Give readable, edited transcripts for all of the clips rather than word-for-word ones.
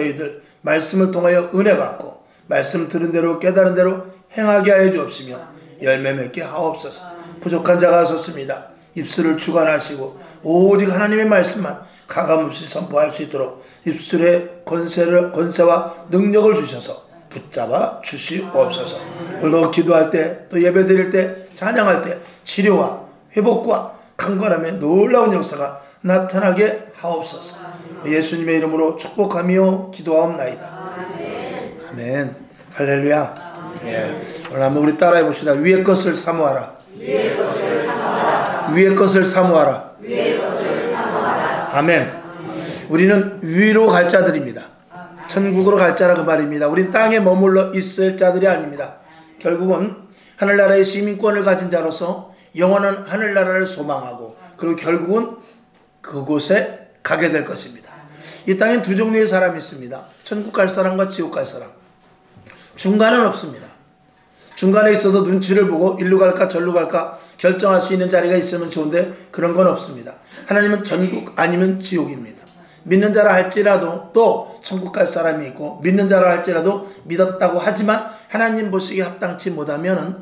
저희들 말씀을 통하여 은혜 받고 말씀 들은 대로 깨달은 대로 행하게 하여 주옵시며 열매 맺게 하옵소서. 부족한 자가 하셨습니다. 입술을 주관하시고 오직 하나님의 말씀만 가감없이 선포할 수 있도록 입술의 권세와 능력을 주셔서 붙잡아 주시옵소서. 오늘도 기도할 때, 또 예배 드릴 때, 찬양할 때 치료와 회복과 강건함의 놀라운 역사가 나타나게 하옵소서. 예수님의 이름으로 축복하며 기도하옵나이다. 아멘. 할렐루야. 예. 오늘 한번 우리 따라해 봅시다. 위의 것을 사모하라. 위의 것을 사모하라. 위의 것을 사모하라. 위의 것을 사모하라. 아멘. 우리는 위로 갈 자들입니다. 천국으로 갈 자라 그 말입니다. 우린 땅에 머물러 있을 자들이 아닙니다. 결국은 하늘나라의 시민권을 가진 자로서 영원한 하늘나라를 소망하고 그리고 결국은 그곳에 가게 될 것입니다. 이 땅엔 두 종류의 사람이 있습니다. 천국 갈 사람과 지옥 갈 사람. 중간은 없습니다. 중간에 있어서 눈치를 보고 일로 갈까 절로 갈까 결정할 수 있는 자리가 있으면 좋은데 그런 건 없습니다. 하나님은 전국 아니면 지옥입니다. 믿는 자라 할지라도 또 천국 갈 사람이 있고 믿는 자라 할지라도 믿었다고 하지만 하나님 보시기에 합당치 못하면은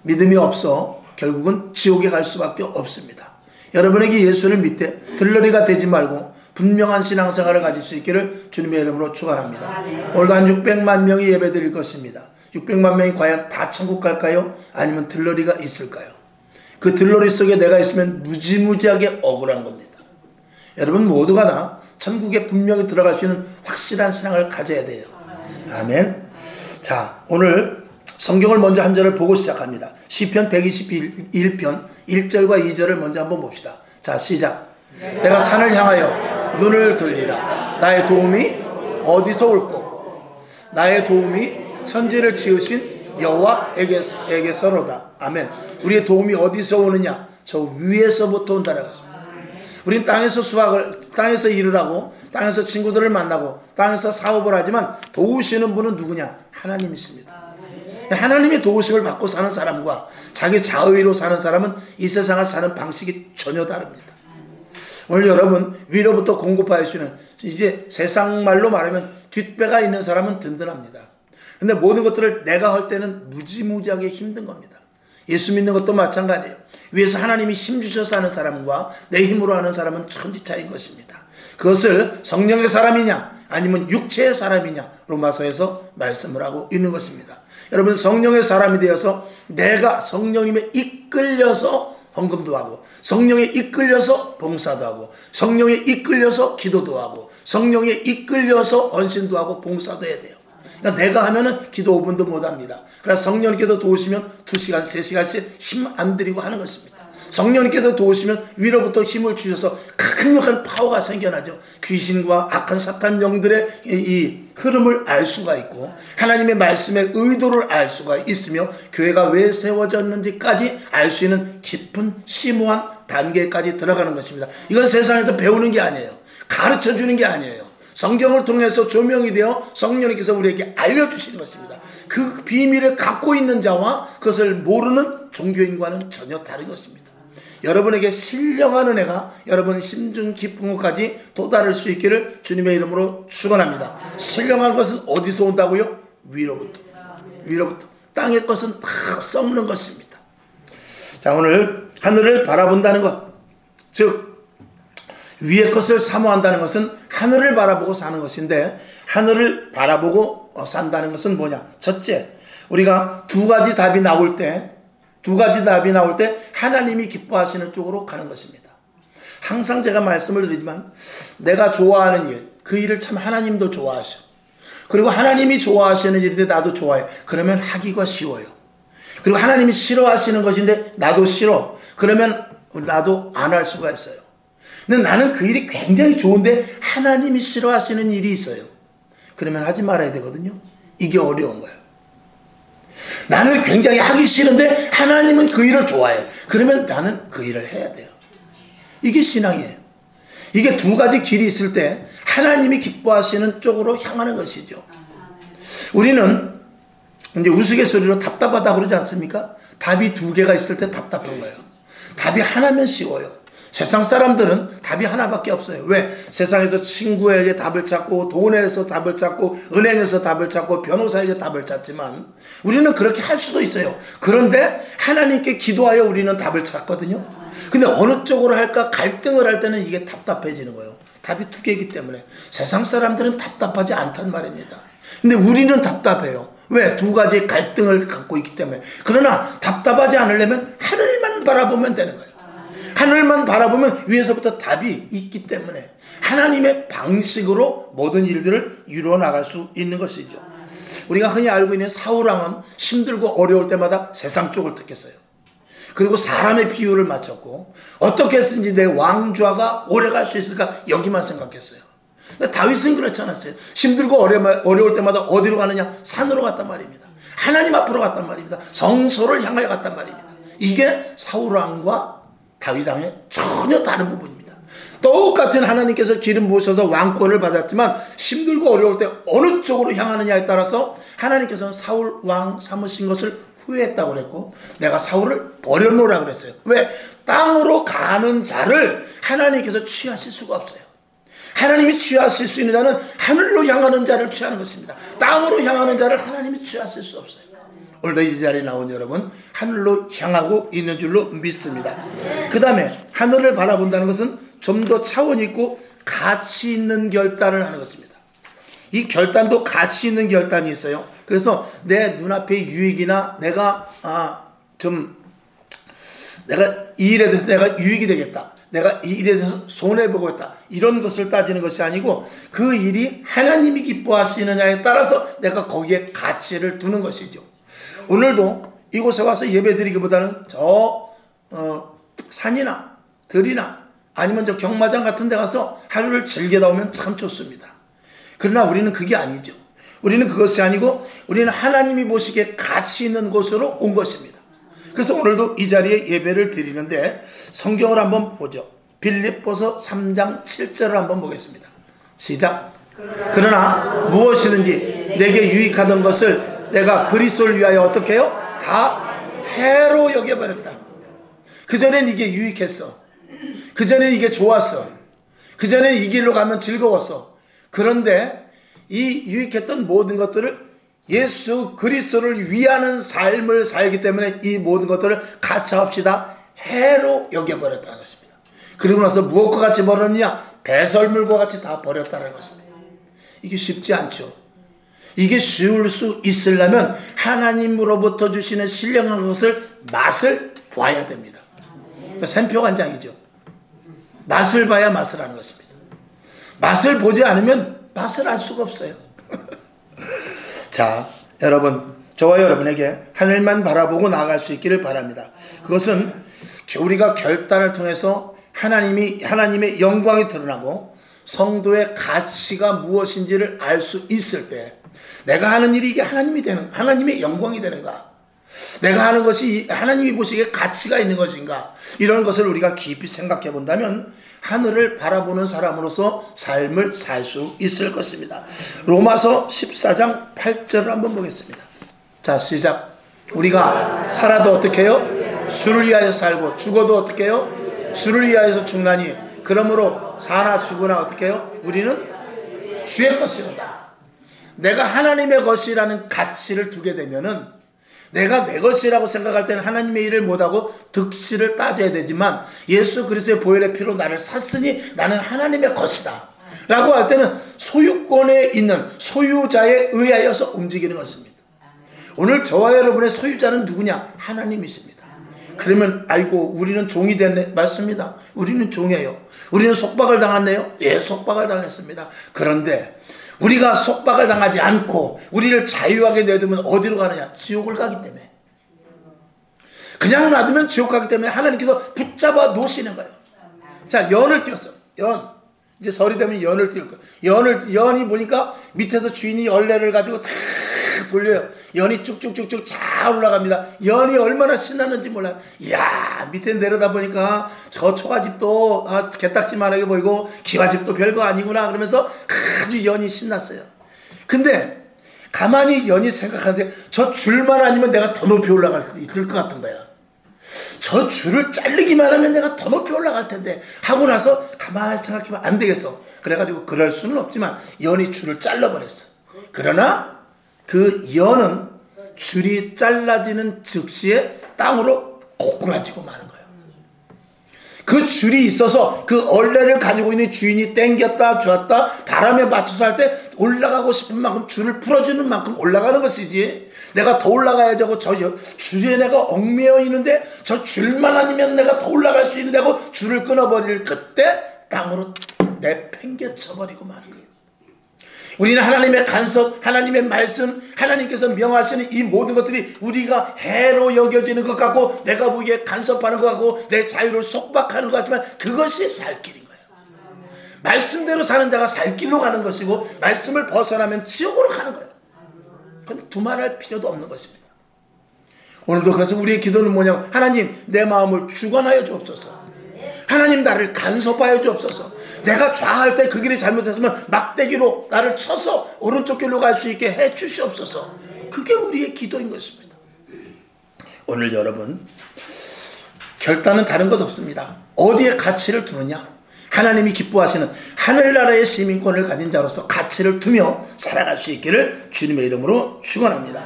믿음이 없어 결국은 지옥에 갈 수밖에 없습니다. 여러분에게 예수를 믿되 들러리가 되지 말고 분명한 신앙생활을 가질 수 있기를 주님의 이름으로 축원합니다. 오늘도 한 600만 명이 예배드릴 것입니다. 600만 명이 과연 다 천국 갈까요? 아니면 들러리가 있을까요? 그 들러리 속에 내가 있으면 무지무지하게 억울한 겁니다. 여러분 모두가 다 천국에 분명히 들어갈 수 있는 확실한 신앙을 가져야 돼요. 아멘. 자, 오늘 성경을 먼저 한 절을 보고 시작합니다. 시편 121편 1절과 2절을 먼저 한번 봅시다. 자, 시작. 내가 산을 향하여 눈을 돌리라. 나의 도움이 어디서 올꼬? 나의 도움이 천지를 지으신 여호와에게서로다. 아멘. 우리의 도움이 어디서 오느냐? 저 위에서부터 온다라고 했습니다. 우린 땅에서 일을 하고 땅에서 친구들을 만나고 땅에서 사업을 하지만 도우시는 분은 누구냐? 하나님이십니다. 하나님의 도우심을 받고 사는 사람과 자기 자의로 사는 사람은 이 세상을 사는 방식이 전혀 다릅니다. 오늘 여러분 위로부터 공급하시는 이제 세상 말로 말하면 뒷배가 있는 사람은 든든합니다. 근데 모든 것들을 내가 할 때는 무지무지하게 힘든 겁니다. 예수 믿는 것도 마찬가지예요. 위에서 하나님이 힘 주셔서 하는 사람과 내 힘으로 하는 사람은 천지 차이인 것입니다. 그것을 성령의 사람이냐 아니면 육체의 사람이냐 로마서에서 말씀을 하고 있는 것입니다. 여러분 성령의 사람이 되어서 내가 성령님에 이끌려서 헌금도 하고 성령에 이끌려서 봉사도 하고 성령에 이끌려서 기도도 하고 성령에 이끌려서 헌신도 하고 봉사도 해야 돼요. 그러니까 내가 하면은 기도 5분도 못합니다. 그래서 성령님께서 도우시면 2시간 3시간씩 힘 안 들이고 하는 것입니다. 성령님께서 도우시면 위로부터 힘을 주셔서 강력한 파워가 생겨나죠. 귀신과 악한 사탄 영들의 이 흐름을 알 수가 있고 하나님의 말씀의 의도를 알 수가 있으며 교회가 왜 세워졌는지까지 알 수 있는 깊은 심오한 단계까지 들어가는 것입니다. 이건 세상에서 배우는 게 아니에요. 가르쳐 주는 게 아니에요. 성경을 통해서 조명이 되어 성령님께서 우리에게 알려주시는 것입니다. 그 비밀을 갖고 있는 자와 그것을 모르는 종교인과는 전혀 다른 것입니다. 여러분에게 신령한 은혜가 여러분 심중 깊은 곳까지 도달할 수 있기를 주님의 이름으로 축원합니다. 신령한 것은 어디서 온다고요? 위로부터. 땅의 것은 다 썩는 것입니다. 자, 오늘 하늘을 바라본다는 것, 즉 위의 것을 사모한다는 것은 하늘을 바라보고 사는 것인데 하늘을 바라보고 산다는 것은 뭐냐? 첫째, 우리가 두 가지 답이 나올 때 하나님이 기뻐하시는 쪽으로 가는 것입니다. 항상 제가 말씀을 드리지만 내가 좋아하는 일, 그 일을 참 하나님도 좋아하셔. 그리고 하나님이 좋아하시는 일인데 나도 좋아해. 그러면 하기가 쉬워요. 그리고 하나님이 싫어하시는 것인데 나도 싫어. 그러면 나도 안 할 수가 있어요. 근데 나는 그 일이 굉장히 좋은데 하나님이 싫어하시는 일이 있어요. 그러면 하지 말아야 되거든요. 이게 어려운 거예요. 나는 굉장히 하기 싫은데 하나님은 그 일을 좋아해. 그러면 나는 그 일을 해야 돼요. 이게 신앙이에요. 이게 두 가지 길이 있을 때 하나님이 기뻐하시는 쪽으로 향하는 것이죠. 우리는 이제 우스갯소리로 답답하다 그러지 않습니까? 답이 두 개가 있을 때 답답한 거예요. 답이 하나면 쉬워요. 세상 사람들은 답이 하나밖에 없어요. 왜? 세상에서 친구에게 답을 찾고, 돈에서 답을 찾고, 은행에서 답을 찾고, 변호사에게 답을 찾지만 우리는 그렇게 할 수도 있어요. 그런데 하나님께 기도하여 우리는 답을 찾거든요. 근데 어느 쪽으로 할까 갈등을 할 때는 이게 답답해지는 거예요. 답이 두 개이기 때문에. 세상 사람들은 답답하지 않단 말입니다. 근데 우리는 답답해요. 왜? 두 가지 갈등을 갖고 있기 때문에. 그러나 답답하지 않으려면 하늘만 바라보면 되는 거예요. 하늘만 바라보면 위에서부터 답이 있기 때문에 하나님의 방식으로 모든 일들을 이루어 나갈 수 있는 것이죠. 우리가 흔히 알고 있는 사울왕은 힘들고 어려울 때마다 세상 쪽을 택했어요. 그리고 사람의 비유를 맞췄고 어떻게 했든지 내 왕좌가 오래갈 수 있을까 여기만 생각했어요. 근데 다윗은 그렇지 않았어요. 힘들고 어려울 때마다 어디로 가느냐? 산으로 갔단 말입니다. 하나님 앞으로 갔단 말입니다. 성소를 향하여 갔단 말입니다. 이게 사울왕과 다윗왕의 전혀 다른 부분입니다. 똑같은 하나님께서 기름 부으셔서 왕권을 받았지만 힘들고 어려울 때 어느 쪽으로 향하느냐에 따라서 하나님께서는 사울 왕 삼으신 것을 후회했다고 그랬고 내가 사울을 버려놓으라 그랬어요. 왜? 땅으로 가는 자를 하나님께서 취하실 수가 없어요. 하나님이 취하실 수 있는 자는 하늘로 향하는 자를 취하는 것입니다. 땅으로 향하는 자를 하나님이 취하실 수 없어요. 오늘도 이 자리에 나온 여러분 하늘로 향하고 있는 줄로 믿습니다. 그 다음에 하늘을 바라본다는 것은 좀 더 차원이 있고 가치 있는 결단을 하는 것입니다. 이 결단도 가치 있는 결단이 있어요. 그래서 내 눈앞의 유익이나 내가 이 일에 대해서 내가 유익이 되겠다, 내가 이 일에 대해서 손해보겠다, 이런 것을 따지는 것이 아니고 그 일이 하나님이 기뻐하시느냐에 따라서 내가 거기에 가치를 두는 것이죠. 오늘도 이곳에 와서 예배드리기보다는 산이나 들이나 아니면 저 경마장 같은 데 가서 하루를 즐기다 오면 참 좋습니다. 그러나 우리는 그게 아니죠. 우리는 그것이 아니고 우리는 하나님이 보시기에 가치 있는 곳으로 온 것입니다. 그래서 오늘도 이 자리에 예배를 드리는데 성경을 한번 보죠. 빌립보서 3장 7절을 한번 보겠습니다. 시작. 그러나 무엇이든지 내게 유익하던 것을 내가 그리스도를 위하여 어떻게 해요? 다 해로 여겨버렸다. 그전엔 이게 유익했어. 그전엔 이게 좋았어. 그전엔 이 길로 가면 즐거웠어. 그런데 이 유익했던 모든 것들을 예수 그리스도를 위하는 삶을 살기 때문에 이 모든 것들을 가차없이 다 해로 여겨버렸다는 것입니다. 그리고 나서 무엇과 같이 버렸느냐? 배설물과 같이 다 버렸다는 것입니다. 이게 쉽지 않죠. 이게 쉬울 수 있으려면 하나님으로부터 주시는 신령한 것을 맛을 봐야 됩니다. 샘표관장이죠. 맛을 봐야 맛을 하는 것입니다. 맛을 보지 않으면 맛을 알 수가 없어요. 자, 여러분, 저와 여러분에게 하늘만 바라보고 나아갈 수 있기를 바랍니다. 그것은 우리가 결단을 통해서 하나님의 영광이 드러나고 성도의 가치가 무엇인지를 알 수 있을 때 내가 하는 일이 이게 하나님의 영광이 되는가? 내가 하는 것이 하나님이 보시기에 가치가 있는 것인가? 이런 것을 우리가 깊이 생각해 본다면 하늘을 바라보는 사람으로서 삶을 살 수 있을 것입니다. 로마서 14장 8절을 한번 보겠습니다. 자, 시작. 우리가 살아도 어떻게 해요? 주를 위하여 살고 죽어도 어떻게 해요? 주를 위하여서 죽나니 그러므로 사나 죽으나 어떻게 해요? 우리는 주의 것이로다. 내가 하나님의 것이라는 가치를 두게 되면은 내가 내 것이라고 생각할 때는 하나님의 일을 못하고 득실을 따져야 되지만 예수 그리스도의 보혈의 피로 나를 샀으니 나는 하나님의 것이다 라고 할 때는 소유권에 있는 소유자에 의하여서 움직이는 것입니다. 오늘 저와 여러분의 소유자는 누구냐? 하나님이십니다. 그러면 아이고 우리는 종이 됐네. 맞습니다. 우리는 종이에요. 우리는 속박을 당했네요. 예, 속박을 당했습니다. 그런데 우리가 속박을 당하지 않고 우리를 자유하게 내두면 어디로 가느냐? 지옥을 가기 때문에. 그냥 놔두면 지옥 가기 때문에 하나님께서 붙잡아 놓으시는 거예요. 자, 연을 띄웠어. 연. 이제 설이 되면 연을 띄울 거예요. 연이 보니까 밑에서 주인이 열매를 가지고 탁 돌려요. 연이 쭉쭉쭉쭉 잘 올라갑니다. 연이 얼마나 신나는지 몰라요. 이야, 밑에 내려다 보니까 저 초가집도 개딱지만하게 보이고 기와집도 별거 아니구나 그러면서 아주 연이 신났어요. 근데 가만히 연이 생각하는데 저 줄만 아니면 내가 더 높이 올라갈 수 있을 것 같은 거야. 저 줄을 자르기만 하면 내가 더 높이 올라갈 텐데 하고 나서 가만히 생각해보면 안 되겠어. 그래가지고 그럴 수는 없지만 연이 줄을 잘라버렸어. 그러나 그 연은 줄이 잘라지는 즉시에 땅으로 고꾸라지고 마는 거예요. 그 줄이 있어서 그 얼레를 가지고 있는 주인이 당겼다 줬다 바람에 맞춰서 할 때 올라가고 싶은 만큼 줄을 풀어주는 만큼 올라가는 것이지, 내가 더 올라가야지 하고 저 줄에 내가 얽매여 있는데 저 줄만 아니면 내가 더 올라갈 수 있는데 하고 줄을 끊어버릴 그때 땅으로 내팽개쳐버리고 마는 거예요. 우리는 하나님의 간섭, 하나님의 말씀, 하나님께서 명하시는 이 모든 것들이 우리가 해로 여겨지는 것 같고 내가 보기에 간섭하는 것 같고 내 자유를 속박하는 것 같지만 그것이 살 길인 거예요. 말씀대로 사는 자가 살 길로 가는 것이고 말씀을 벗어나면 지옥으로 가는 거예요. 그건 두말할 필요도 없는 것입니다. 오늘도 그래서 우리의 기도는 뭐냐면 하나님 내 마음을 주관하여 주옵소서. 하나님 나를 간섭하여 주옵소서. 내가 좌할 때 그 길이 잘못했으면 막대기로 나를 쳐서 오른쪽 길로 갈 수 있게 해 주시옵소서. 그게 우리의 기도인 것입니다. 오늘 여러분 결단은 다른 것 없습니다. 어디에 가치를 두느냐. 하나님이 기뻐하시는 하늘나라의 시민권을 가진 자로서 가치를 두며 살아갈 수 있기를 주님의 이름으로 축원합니다.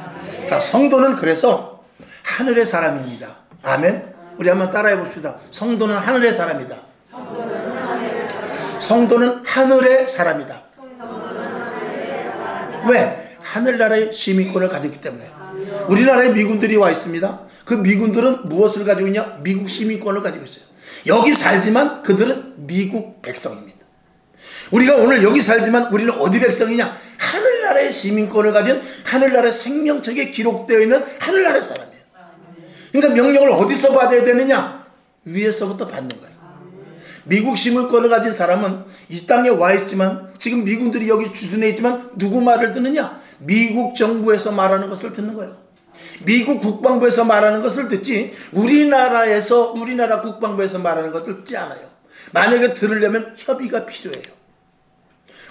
자, 성도는 그래서 하늘의 사람입니다. 아멘. 우리 한번 따라해 봅시다. 성도는 하늘의 사람이다. 성도는 하늘의 사람이다. 왜? 하늘나라의 시민권을 가졌기 때문에. 우리나라에 미군들이 와 있습니다. 그 미군들은 무엇을 가지고 있냐? 미국 시민권을 가지고 있어요. 여기 살지만 그들은 미국 백성입니다. 우리가 오늘 여기 살지만 우리는 어디 백성이냐? 하늘나라의 시민권을 가진 하늘나라의 생명책에 기록되어 있는 하늘나라의 사람이에요. 그러니까 명령을 어디서 받아야 되느냐? 위에서부터 받는 거예요. 미국 시민권을 가진 사람은 이 땅에 와 있지만 지금 미군들이 여기 주둔해 있지만 누구 말을 듣느냐? 미국 정부에서 말하는 것을 듣는 거예요. 미국 국방부에서 말하는 것을 듣지 우리나라 국방부에서 말하는 것을 듣지 않아요. 만약에 들으려면 협의가 필요해요.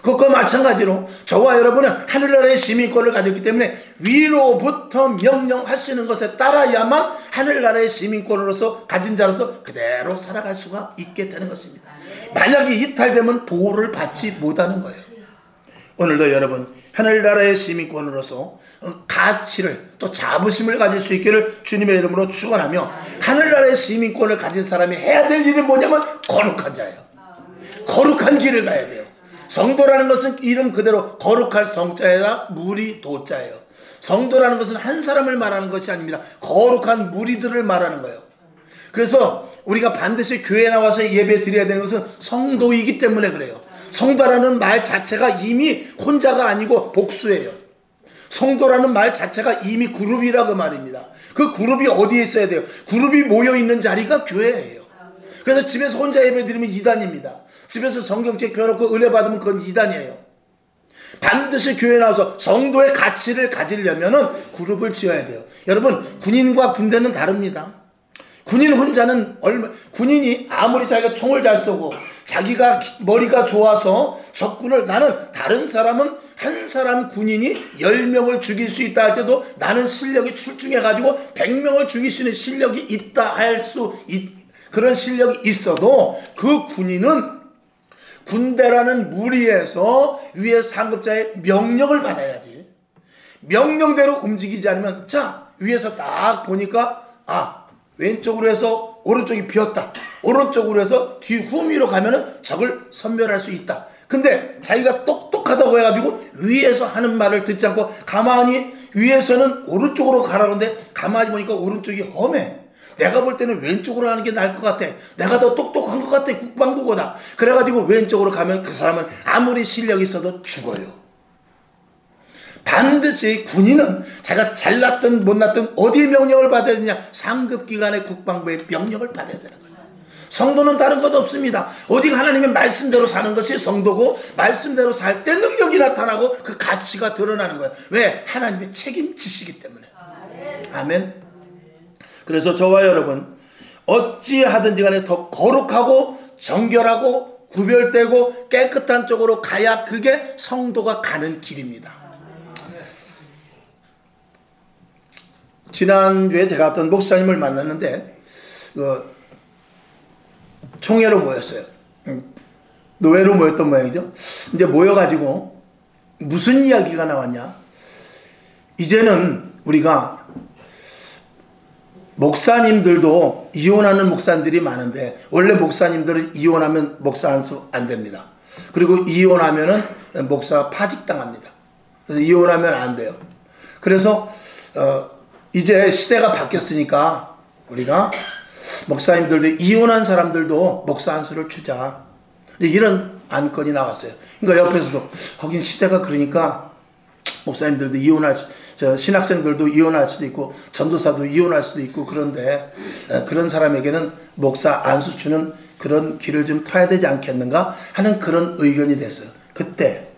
그것과 마찬가지로 저와 여러분은 하늘나라의 시민권을 가졌기 때문에 위로부터 명령하시는 것에 따라야만 하늘나라의 시민권으로서 가진 자로서 그대로 살아갈 수가 있게 되는 것입니다. 만약에 이탈되면 보호를 받지 못하는 거예요. 오늘도 여러분 하늘나라의 시민권으로서 가치를 또 자부심을 가질 수 있기를 주님의 이름으로 축원하며, 하늘나라의 시민권을 가진 사람이 해야 될 일은 뭐냐면 거룩한 자예요. 거룩한 길을 가야 돼요. 성도라는 것은 이름 그대로 거룩할 성자에다 무리 도자예요. 성도라는 것은 한 사람을 말하는 것이 아닙니다. 거룩한 무리들을 말하는 거예요. 그래서 우리가 반드시 교회에 나와서 예배 드려야 되는 것은 성도이기 때문에 그래요. 성도라는 말 자체가 이미 혼자가 아니고 복수예요. 성도라는 말 자체가 이미 그룹이라고 말입니다. 그 그룹이 어디에 있어야 돼요? 그룹이 모여있는 자리가 교회예요. 그래서 집에서 혼자 예배 드리면 이단입니다. 집에서 성경책 펴놓고 은혜 받으면 그건 이단이에요. 반드시 교회에 나와서 성도의 가치를 가지려면 그룹을 지어야 돼요. 여러분 군인과 군대는 다릅니다. 군인 혼자는 군인이 아무리 자기가 총을 잘 쏘고 자기가 머리가 좋아서 적군을, 나는 다른 사람은 한 사람 군인이 10명을 죽일 수 있다 할지도 나는 실력이 출중해가지고 100명을 죽일 수 있는 실력이 있다 할 수 그런 실력이 있어도 그 군인은 군대라는 무리에서 위에 상급자의 명령을 받아야지. 명령대로 움직이지 않으면 자 위에서 딱 보니까 왼쪽으로 해서 오른쪽이 비었다. 오른쪽으로 해서 뒤 후미로 가면은 적을 섬멸할 수 있다. 근데 자기가 똑똑하다고 해가지고 위에서 하는 말을 듣지 않고 가만히 위에서는 오른쪽으로 가라는데 가만히 보니까 오른쪽이 험해. 내가 볼 때는 왼쪽으로 하는 게 나을 것 같아. 내가 더 똑똑한 것 같아. 국방부보다. 그래가지고 왼쪽으로 가면 그 사람은 아무리 실력이 있어도 죽어요. 반드시 군인은 자기가 잘났든 못났든 어디에 명령을 받아야 되냐? 상급기관의 국방부의 명령을 받아야 되는 거예요. 성도는 다른 것 없습니다. 오직 하나님의 말씀대로 사는 것이 성도고, 말씀대로 살 때 능력이 나타나고 그 가치가 드러나는 거예요. 왜? 하나님의 책임지시기 때문에. 아멘. 그래서 저와 여러분 어찌하든지 간에 더 거룩하고 정결하고 구별되고 깨끗한 쪽으로 가야 그게 성도가 가는 길입니다. 지난주에 제가 어떤 목사님을 만났는데 그 총회로 모였어요. 노회로 모였던 모양이죠. 이제 모여가지고 무슨 이야기가 나왔냐? 이제는 우리가 목사님들도 이혼하는 목사님들이 많은데, 원래 목사님들은 이혼하면 목사 안수 안 됩니다. 그리고 이혼하면은 목사 파직당합니다. 그래서 이혼하면 안 돼요. 그래서 이제 시대가 바뀌었으니까 우리가 목사님들도 이혼한 사람들도 목사 안수를 주자, 이런 안건이 나왔어요. 그러니까 옆에서도 하긴 시대가 그러니까 목사님들도 이혼할 신학생들도 이혼할 수도 있고 전도사도 이혼할 수도 있고, 그런데 그런 사람에게는 목사 안수 주는 그런 길을 좀 터야 되지 않겠는가 하는 그런 의견이 됐어요. 그때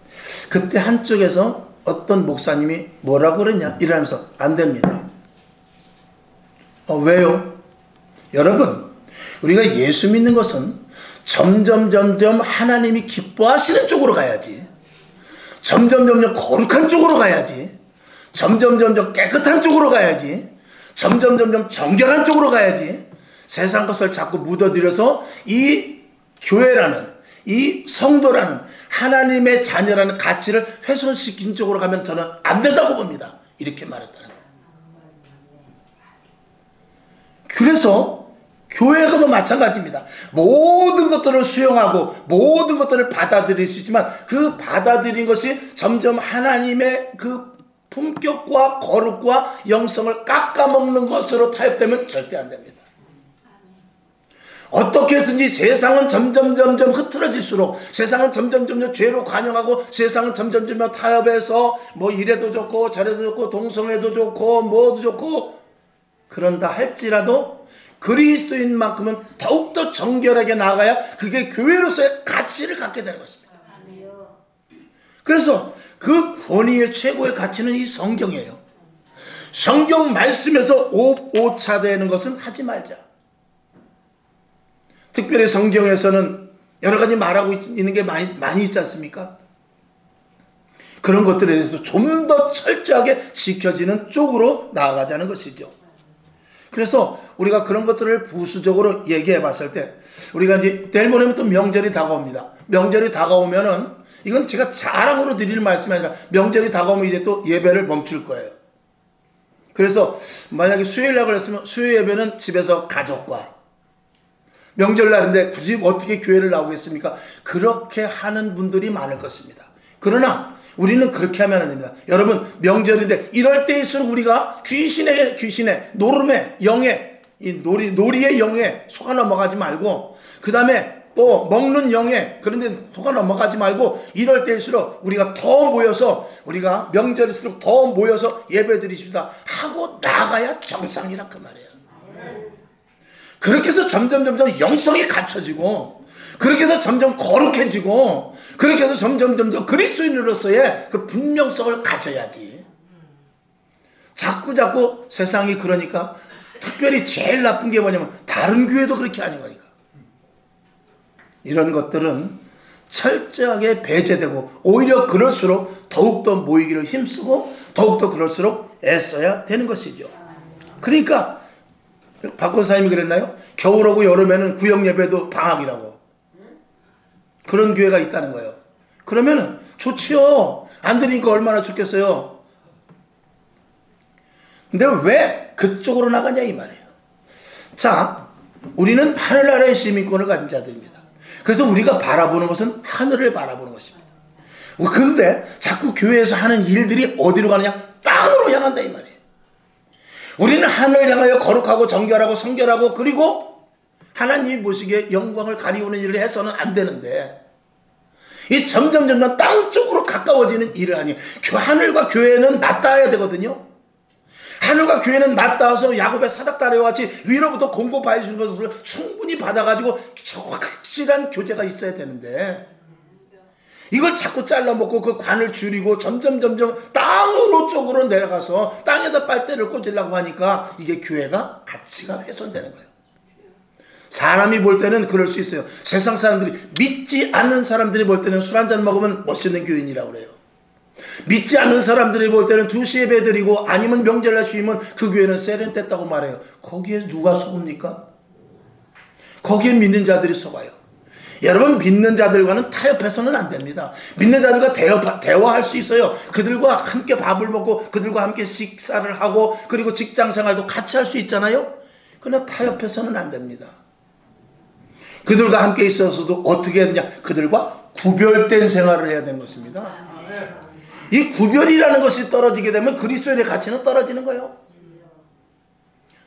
한쪽에서 어떤 목사님이 뭐라고 그러냐 이러면서 안 됩니다. 왜요? 여러분, 우리가 예수 믿는 것은 점점 하나님이 기뻐하시는 쪽으로 가야지, 점점 거룩한 쪽으로 가야지, 점점 깨끗한 쪽으로 가야지, 점점 정결한 쪽으로 가야지, 세상 것을 자꾸 묻어들여서 이 교회라는, 이 성도라는, 하나님의 자녀라는 가치를 훼손시킨 쪽으로 가면 저는 안 된다고 봅니다. 이렇게 말했다는 거예요. 그래서 교회가도 마찬가지입니다. 모든 것들을 수용하고 모든 것들을 받아들일 수 있지만, 그 받아들인 것이 점점 하나님의 그 품격과 거룩과 영성을 깎아먹는 것으로 타협되면 절대 안 됩니다. 어떻게 해서든지 세상은 점점 흐트러질수록, 세상은 점점 죄로 관영하고, 세상은 점점 타협해서 뭐 이래도 좋고 저래도 좋고 동성애도 좋고 뭐도 좋고 그런다 할지라도 그리스도인만큼은 더욱더 정결하게 나아가야 그게 교회로서의 가치를 갖게 되는 것입니다. 그래서 그 권위의 최고의 가치는 이 성경이에요. 성경 말씀에서 오차되는 것은 하지 말자. 특별히 성경에서는 여러 가지 말하고 있는 게 많이 있지 않습니까? 그런 것들에 대해서 좀 더 철저하게 지켜지는 쪽으로 나아가자는 것이죠. 그래서 우리가 그런 것들을 부수적으로 얘기해 봤을 때, 우리가 이제 내일 모레면 또 명절이 다가옵니다. 명절이 다가오면은, 이건 제가 자랑으로 드릴 말씀이 아니라, 명절이 다가오면 이제 또 예배를 멈출 거예요. 그래서 만약에 수요일날 그랬으면 수요 예배는 집에서 가족과, 명절날인데 굳이 어떻게 교회를 나오겠습니까? 그렇게 하는 분들이 많을 것입니다. 그러나 우리는 그렇게 하면 안 됩니다. 여러분, 명절인데 이럴 때일수록 우리가 귀신의 노름의 영에, 이 놀이의 영에 속아 넘어가지 말고, 그 다음에 또 먹는 영에, 그런데 속아 넘어가지 말고, 이럴 때일수록 우리가 더 모여서, 우리가 명절일수록 더 모여서 예배 드리십시다 하고 나가야 정상이라 그 말이에요. 그렇게 해서 점점 영성이 갖춰지고, 그렇게 해서 점점 거룩해지고, 그렇게 해서 점점 그리스도인으로서의 그 분명성을 가져야지. 자꾸 세상이 그러니까, 특별히 제일 나쁜 게 뭐냐면 다른 교회도 그렇게 하는 거니까. 이런 것들은 철저하게 배제되고, 오히려 그럴수록 더욱더 모이기를 힘쓰고 더욱더 그럴수록 애써야 되는 것이죠. 그러니까 박권사님이 그랬나요? 겨울 오고 여름에는 구역 예배도 방학이라고. 그런 교회가 있다는 거예요. 그러면은 좋지요. 안 들으니까 얼마나 좋겠어요. 근데 왜 그쪽으로 나가냐 이 말이에요. 자, 우리는 하늘나라의 시민권을 가진 자들입니다. 그래서 우리가 바라보는 것은 하늘을 바라보는 것입니다. 그런데 자꾸 교회에서 하는 일들이 어디로 가느냐? 땅으로 향한다 이 말이에요. 우리는 하늘을 향하여 거룩하고 정결하고 성결하고, 그리고 하나님이 보시기에 영광을 가리우는 일을 해서는 안 되는데, 이 점점 땅 쪽으로 가까워지는 일을 하니, 하늘과 교회는 맞닿아야 되거든요. 하늘과 교회는 맞닿아서 야곱의 사닥다리와 같이 위로부터 공급해 주는 것을 충분히 받아가지고 확실한 교제가 있어야 되는데, 이걸 자꾸 잘라먹고 그 관을 줄이고 점점 땅으로 쪽으로 내려가서 땅에다 빨대를 꽂으려고 하니까 이게 교회가 가치가 훼손되는 거예요. 사람이 볼 때는 그럴 수 있어요. 세상 사람들이, 믿지 않는 사람들이 볼 때는 술 한잔 먹으면 멋있는 교인이라고 그래요. 믿지 않는 사람들이 볼 때는 2시 예배 드리고 아니면 명절날 쉬면 그 교회는 세련됐다고 말해요. 거기에 누가 속습니까? 거기에 믿는 자들이 속아요. 여러분, 믿는 자들과는 타협해서는 안 됩니다. 믿는 자들과 대화할 수 있어요. 그들과 함께 밥을 먹고 그들과 함께 식사를 하고 그리고 직장생활도 같이 할 수 있잖아요. 그러나 타협해서는 안 됩니다. 그들과 함께 있어서도 어떻게 해야 되냐, 그들과 구별된 생활을 해야 되는 것입니다. 이 구별이라는 것이 떨어지게 되면 그리스도인의 가치는 떨어지는 거예요.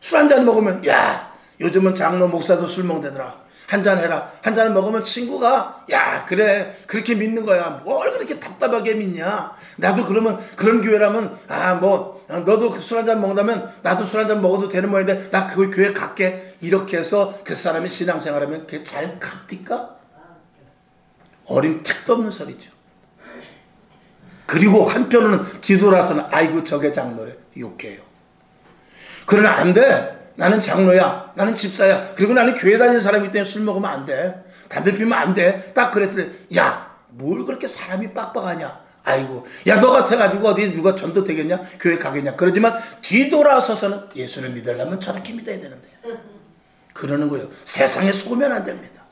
술 한잔 먹으면, 야, 요즘은 장로 목사도 술 먹대더라. 한잔 해라. 한 잔을 먹으면 친구가, 야, 그래, 그렇게 믿는 거야. 뭘 그렇게 답답하게 믿냐. 나도 그러면 그런 교회라면, 너도 술 한잔 먹는다면 나도 술 한잔 먹어도 되는 모양인데 나 그 교회 갈게. 이렇게 해서 그 사람이 신앙생활하면 그게 잘 갑니까? 어림 택도 없는 소리죠. 그리고 한편으로는 뒤돌아서는, 아이고 저게 장로래, 욕해요. 그러나 안 돼. 나는 장로야, 나는 집사야, 그리고 나는 교회 다니는 사람이기 때문에 술 먹으면 안 돼, 담배 피우면 안 돼. 딱 그랬을 때, 야, 뭘 그렇게 사람이 빡빡하냐. 아이고, 야, 너 같아가지고 어디 누가 전도 되겠냐, 교회 가겠냐. 그러지만 뒤돌아서서는 예수를 믿으려면 저렇게 믿어야 되는데, 그러는 거예요. 세상에 속으면 안 됩니다.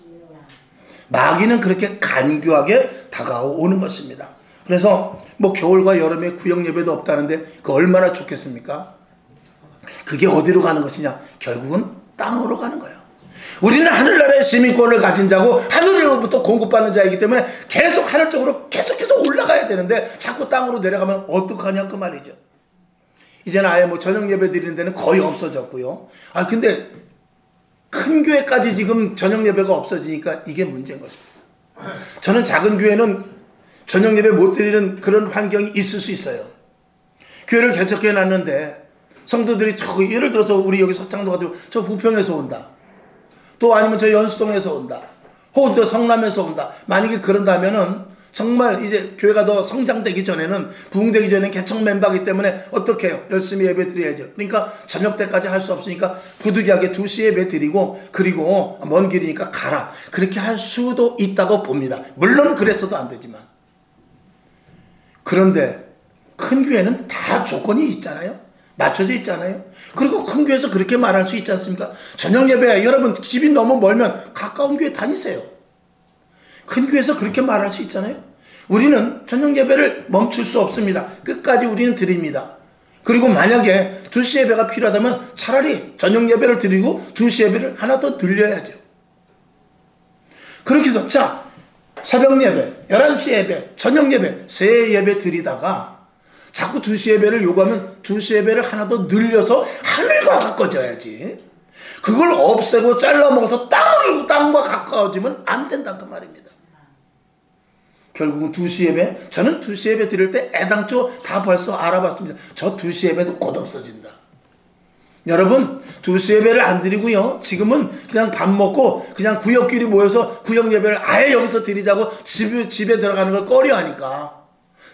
마귀는 그렇게 간교하게 다가오는 것입니다. 그래서 뭐 겨울과 여름에 구역 예배도 없다는데 그 얼마나 좋겠습니까? 그게 어디로 가는 것이냐? 결국은 땅으로 가는 거예요. 우리는 하늘나라의 시민권을 가진 자고 하늘로부터 공급받는 자이기 때문에 계속 하늘 쪽으로 계속해서 올라가야 되는데 자꾸 땅으로 내려가면 어떡하냐 그 말이죠. 이제는 아예 뭐 저녁 예배 드리는 데는 거의 없어졌고요. 근데 큰 교회까지 지금 저녁 예배가 없어지니까 이게 문제인 것입니다. 저는 작은 교회는 저녁 예배 못 드리는 그런 환경이 있을 수 있어요. 교회를 개척해 놨는데 성도들이 예를 들어서 우리 여기 서창도 가지고 저 부평에서 온다. 또 아니면 저 연수동에서 온다. 혹은 저 성남에서 온다. 만약에 그런다면은 정말 이제 교회가 더 성장되기 전에는, 부흥되기 전에는 개척 멤버이기 때문에 어떻게 해요? 열심히 예배 드려야죠. 그러니까 저녁 때까지 할 수 없으니까 부득이하게 2시 예배 드리고 그리고 먼 길이니까 가라. 그렇게 할 수도 있다고 봅니다. 물론 그랬어도 안 되지만. 그런데 큰 교회는 다 조건이 있잖아요. 맞춰져 있잖아요. 그리고 큰 교회에서 그렇게 말할 수 있지 않습니까? 저녁 예배, 여러분 집이 너무 멀면 가까운 교회 다니세요. 큰 교회에서 그렇게 말할 수 있잖아요. 우리는 저녁 예배를 멈출 수 없습니다. 끝까지 우리는 드립니다. 그리고 만약에 2시 예배가 필요하다면 차라리 저녁 예배를 드리고 2시 예배를 하나 더 늘려야죠. 그렇게 해서 자, 새벽 예배, 11시 예배, 저녁 예배, 세 예배 드리다가 자꾸 2시 예배를 요구하면 2시 예배를 하나 더 늘려서 하늘과 가까워져야지. 그걸 없애고 잘라먹어서 땅과 가까워지면 안 된다 그 말입니다. 결국은 2시 예배, 저는 2시 예배 드릴 때 애당초 다 벌써 알아봤습니다. 저 2시 예배도 곧 없어진다. 여러분 2시 예배를 안 드리고요, 지금은 그냥 밥 먹고 그냥 구역끼리 모여서 구역 예배를 아예 여기서 드리자고 집에 들어가는 걸 꺼려하니까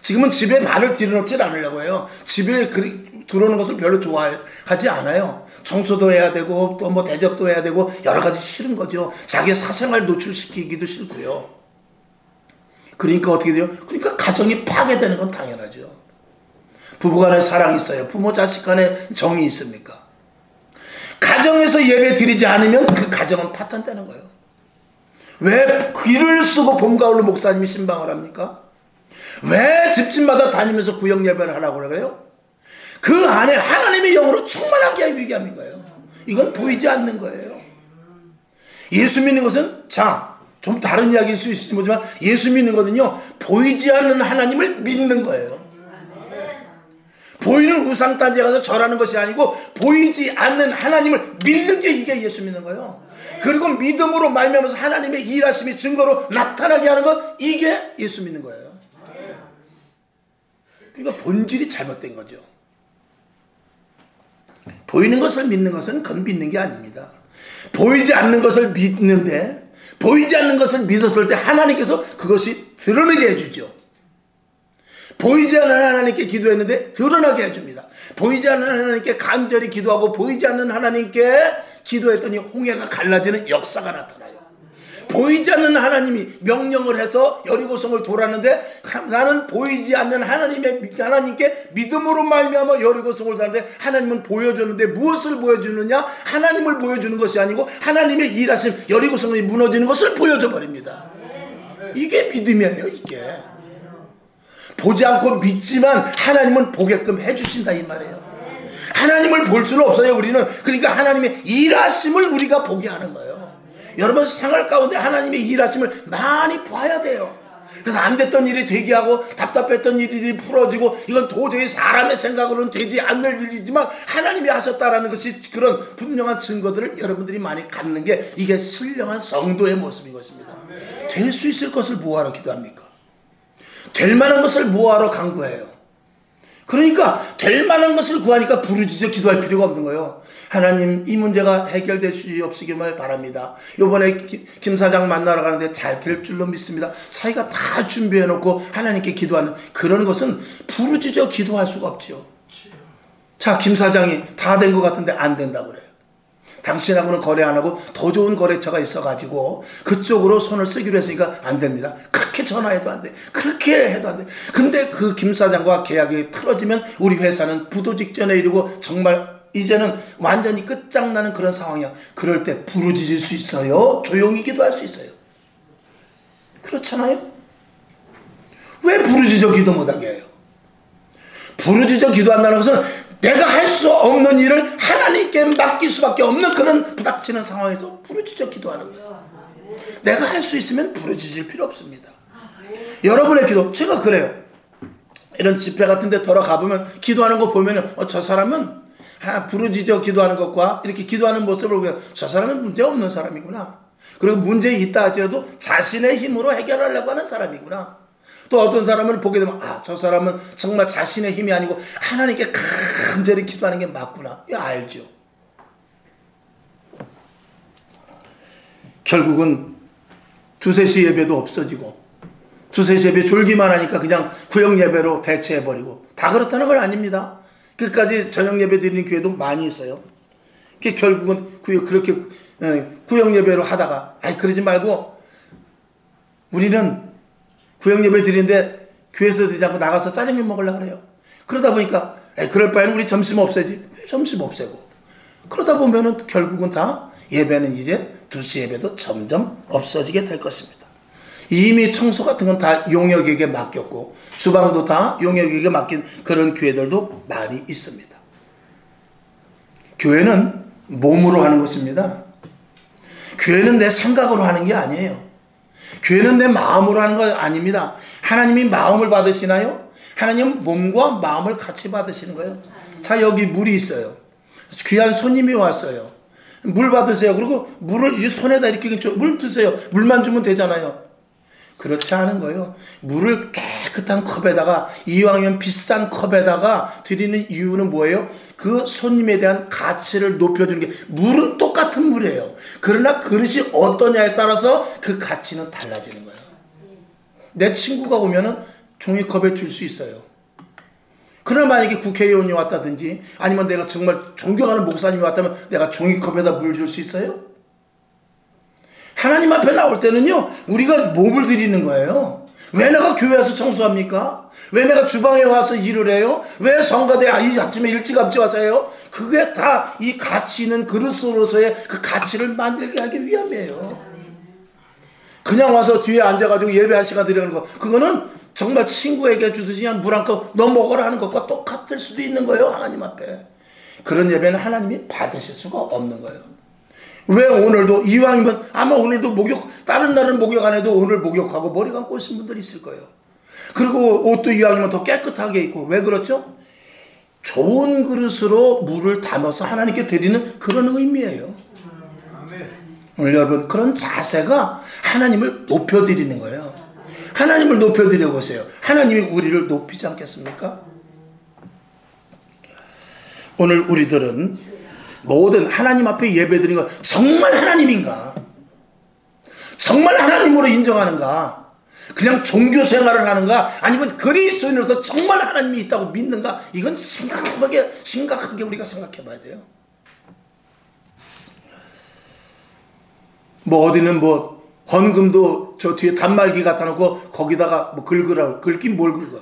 지금은 집에 발을 들여놓지 않으려고 해요. 집에 들어오는 것을 별로 좋아하지 않아요. 청소도 해야 되고 또 뭐 대접도 해야 되고 여러 가지 싫은 거죠. 자기의 사생활 노출시키기도 싫고요. 그러니까 어떻게 돼요? 그러니까 가정이 파괴되는 건 당연하죠. 부부간에 사랑이 있어요. 부모 자식 간에 정이 있습니까? 가정에서 예배 드리지 않으면 그 가정은 파탄되는 거예요. 왜 글을 쓰고 봄 가을로 목사님이 신방을 합니까? 왜 집집마다 다니면서 구역 예배를 하라고 그래요? 그 안에 하나님의 영으로 충만하게 하기 위함인 거예요. 이건 보이지 않는 거예요. 예수 믿는 것은 좀 다른 이야기일 수 있을지 모르지만 예수 믿는 것은요, 보이지 않는 하나님을 믿는 거예요. 보이는 우상단지에 가서 절하는 것이 아니고 보이지 않는 하나님을 믿는 게 이게 예수 믿는 거예요. 그리고 믿음으로 말미암아서 하나님의 일하심이 증거로 나타나게 하는 것, 이게 예수 믿는 거예요. 그러니까 본질이 잘못된 거죠. 보이는 것을 믿는 것은 그건 믿는 게 아닙니다. 보이지 않는 것을 믿는데, 보이지 않는 것을 믿었을 때 하나님께서 그것이 드러나게 해주죠. 보이지 않는 하나님께 기도했는데 드러나게 해줍니다. 보이지 않는 하나님께 간절히 기도하고 보이지 않는 하나님께 기도했더니 홍해가 갈라지는 역사가 나타나요. 보이지 않는 하나님이 명령을 해서 여리고성을 돌았는데 나는 보이지 않는 하나님께 믿음으로 말미암아 여리고성을 돌았는데 하나님은 보여줬는데 무엇을 보여주느냐? 하나님을 보여주는 것이 아니고 하나님의 일하심 여리고성이 무너지는 것을 보여줘 버립니다. 이게 믿음이에요. 이게 보지 않고 믿지만 하나님은 보게끔 해주신다 이 말이에요. 하나님을 볼 수는 없어요. 우리는 그러니까 하나님의 일하심을 우리가 보게 하는 거예요. 여러분 생활 가운데 하나님의 일하심을 많이 봐야 돼요. 그래서 안 됐던 일이 되게 하고 답답했던 일이 풀어지고 이건 도저히 사람의 생각으로는 되지 않을 일이지만 하나님이 하셨다라는 것이 그런 분명한 증거들을 여러분들이 많이 갖는 게 이게 신령한 성도의 모습인 것입니다. 될 수 있을 것을 뭐하러 기도합니까? 될 만한 것을 뭐하러 간구해요? 그러니까 될 만한 것을 구하니까 부르짖어 기도할 필요가 없는 거예요. 하나님 이 문제가 해결될 수 없으기를 바랍니다. 이번에 김 사장 만나러 가는데 잘 될 줄로 믿습니다. 자기가 다 준비해놓고 하나님께 기도하는 그런 것은 부르짖어 기도할 수가 없죠. 자, 김 사장이 다 된 것 같은데 안 된다고 그래요. 당신하고는 거래 안 하고 더 좋은 거래처가 있어가지고 그쪽으로 손을 쓰기로 했으니까 안 됩니다. 그렇게 전화해도 안 돼. 그렇게 해도 안 돼. 근데 그 김 사장과 계약이 풀어지면 우리 회사는 부도 직전에 이르고 정말 이제는 완전히 끝장나는 그런 상황이야. 그럴 때 부르짖을 수 있어요? 조용히 기도할 수 있어요? 그렇잖아요? 왜 부르짖어 기도 못하게 해요? 부르짖어 기도한다는 것은 내가 할 수 없는 일을 하나님께 맡길 수밖에 없는 그런 부닥치는 상황에서 부르짖어 기도하는 거예요. 내가 할 수 있으면 부르짖을 필요 없습니다. 여러분의 기도, 제가 그래요. 이런 집회 같은 데 돌아가보면 기도하는 거 보면 저 사람은 부르짖어 기도하는 것과 이렇게 기도하는 모습을 보면 저 사람은 문제 없는 사람이구나. 그리고 문제 있다 할지라도 자신의 힘으로 해결하려고 하는 사람이구나. 또 어떤 사람을 보게 되면 저 사람은 정말 자신의 힘이 아니고 하나님께 간절히 기도하는 게 맞구나. 이거 알죠. 결국은 두세 시 예배도 없어지고 두세 시 예배 졸기만 하니까 그냥 구역 예배로 대체해버리고 다 그렇다는 건 아닙니다. 끝까지 저녁 예배 드리는 교회도 많이 있어요. 결국은 그렇게 구역 예배로 하다가 그러지 말고 우리는 구역 예배 드리는데 교회에서 드리지 않고 나가서 짜장면 먹으려고 그래요. 그러다 보니까 그럴 바에는 우리 점심 없애지. 점심 없애고 그러다 보면은 결국은 다 예배는 이제 2시 예배도 점점 없어지게 될 것입니다. 이미 청소 같은 건 다 용역에게 맡겼고 주방도 다 용역에게 맡긴 그런 교회들도 많이 있습니다. 교회는 몸으로 하는 것입니다. 교회는 내 생각으로 하는 게 아니에요. 교회는 내 마음으로 하는 거 아닙니다. 하나님이 마음을 받으시나요? 하나님은 몸과 마음을 같이 받으시는 거예요. 자, 여기 물이 있어요. 귀한 손님이 왔어요. 물 받으세요. 그리고 물을 이 손에다 이렇게 물 드세요. 물만 주면 되잖아요. 그렇지 않은 거예요. 물을 깨끗한 컵에다가 이왕이면 비싼 컵에다가 드리는 이유는 뭐예요? 그 손님에 대한 가치를 높여주는 게 물은 똑같은 물이에요. 그러나 그릇이 어떠냐에 따라서 그 가치는 달라지는 거예요. 내 친구가 오면은 종이컵에 줄 수 있어요. 그러나 만약에 국회의원이 왔다든지 아니면 내가 정말 존경하는 목사님이 왔다면 내가 종이컵에다 물 줄 수 있어요? 하나님 앞에 나올 때는요 우리가 몸을 드리는 거예요. 왜 내가 교회에서 청소합니까? 왜 내가 주방에 와서 일을 해요? 왜 성가대 이 아침에 일찌감치 와서 해요? 그게 다 이 가치 있는 그릇으로서의 그 가치를 만들게 하기 위함이에요. 그냥 와서 뒤에 앉아가지고 예배할 시간 드리는 거 그거는 정말 친구에게 주듯이 그냥 물 한 컵 너 먹어라 하는 것과 똑같을 수도 있는 거예요. 하나님 앞에. 그런 예배는 하나님이 받으실 수가 없는 거예요. 왜 오늘도 이왕이면 아마 오늘도 다른 날은 목욕 안 해도 오늘 목욕하고 머리 감고 오신 분들이 있을 거예요. 그리고 옷도 이왕이면 더 깨끗하게 입고. 왜 그렇죠? 좋은 그릇으로 물을 담아서 하나님께 드리는 그런 의미예요. 오늘 여러분 그런 자세가 하나님을 높여드리는 거예요. 하나님을 높여드려 보세요. 하나님이 우리를 높이지 않겠습니까? 오늘 우리들은 모든 하나님 앞에 예배드리는 거 정말 하나님인가? 정말 하나님으로 인정하는가? 그냥 종교 생활을 하는가? 아니면 그리스도인으로서 정말 하나님이 있다고 믿는가? 이건 심각하게 우리가 생각해 봐야 돼요. 어디는 헌금도 저 뒤에 단말기 갖다 놓고 거기다가 뭐 긁으라고. 긁긴 뭘 긁어?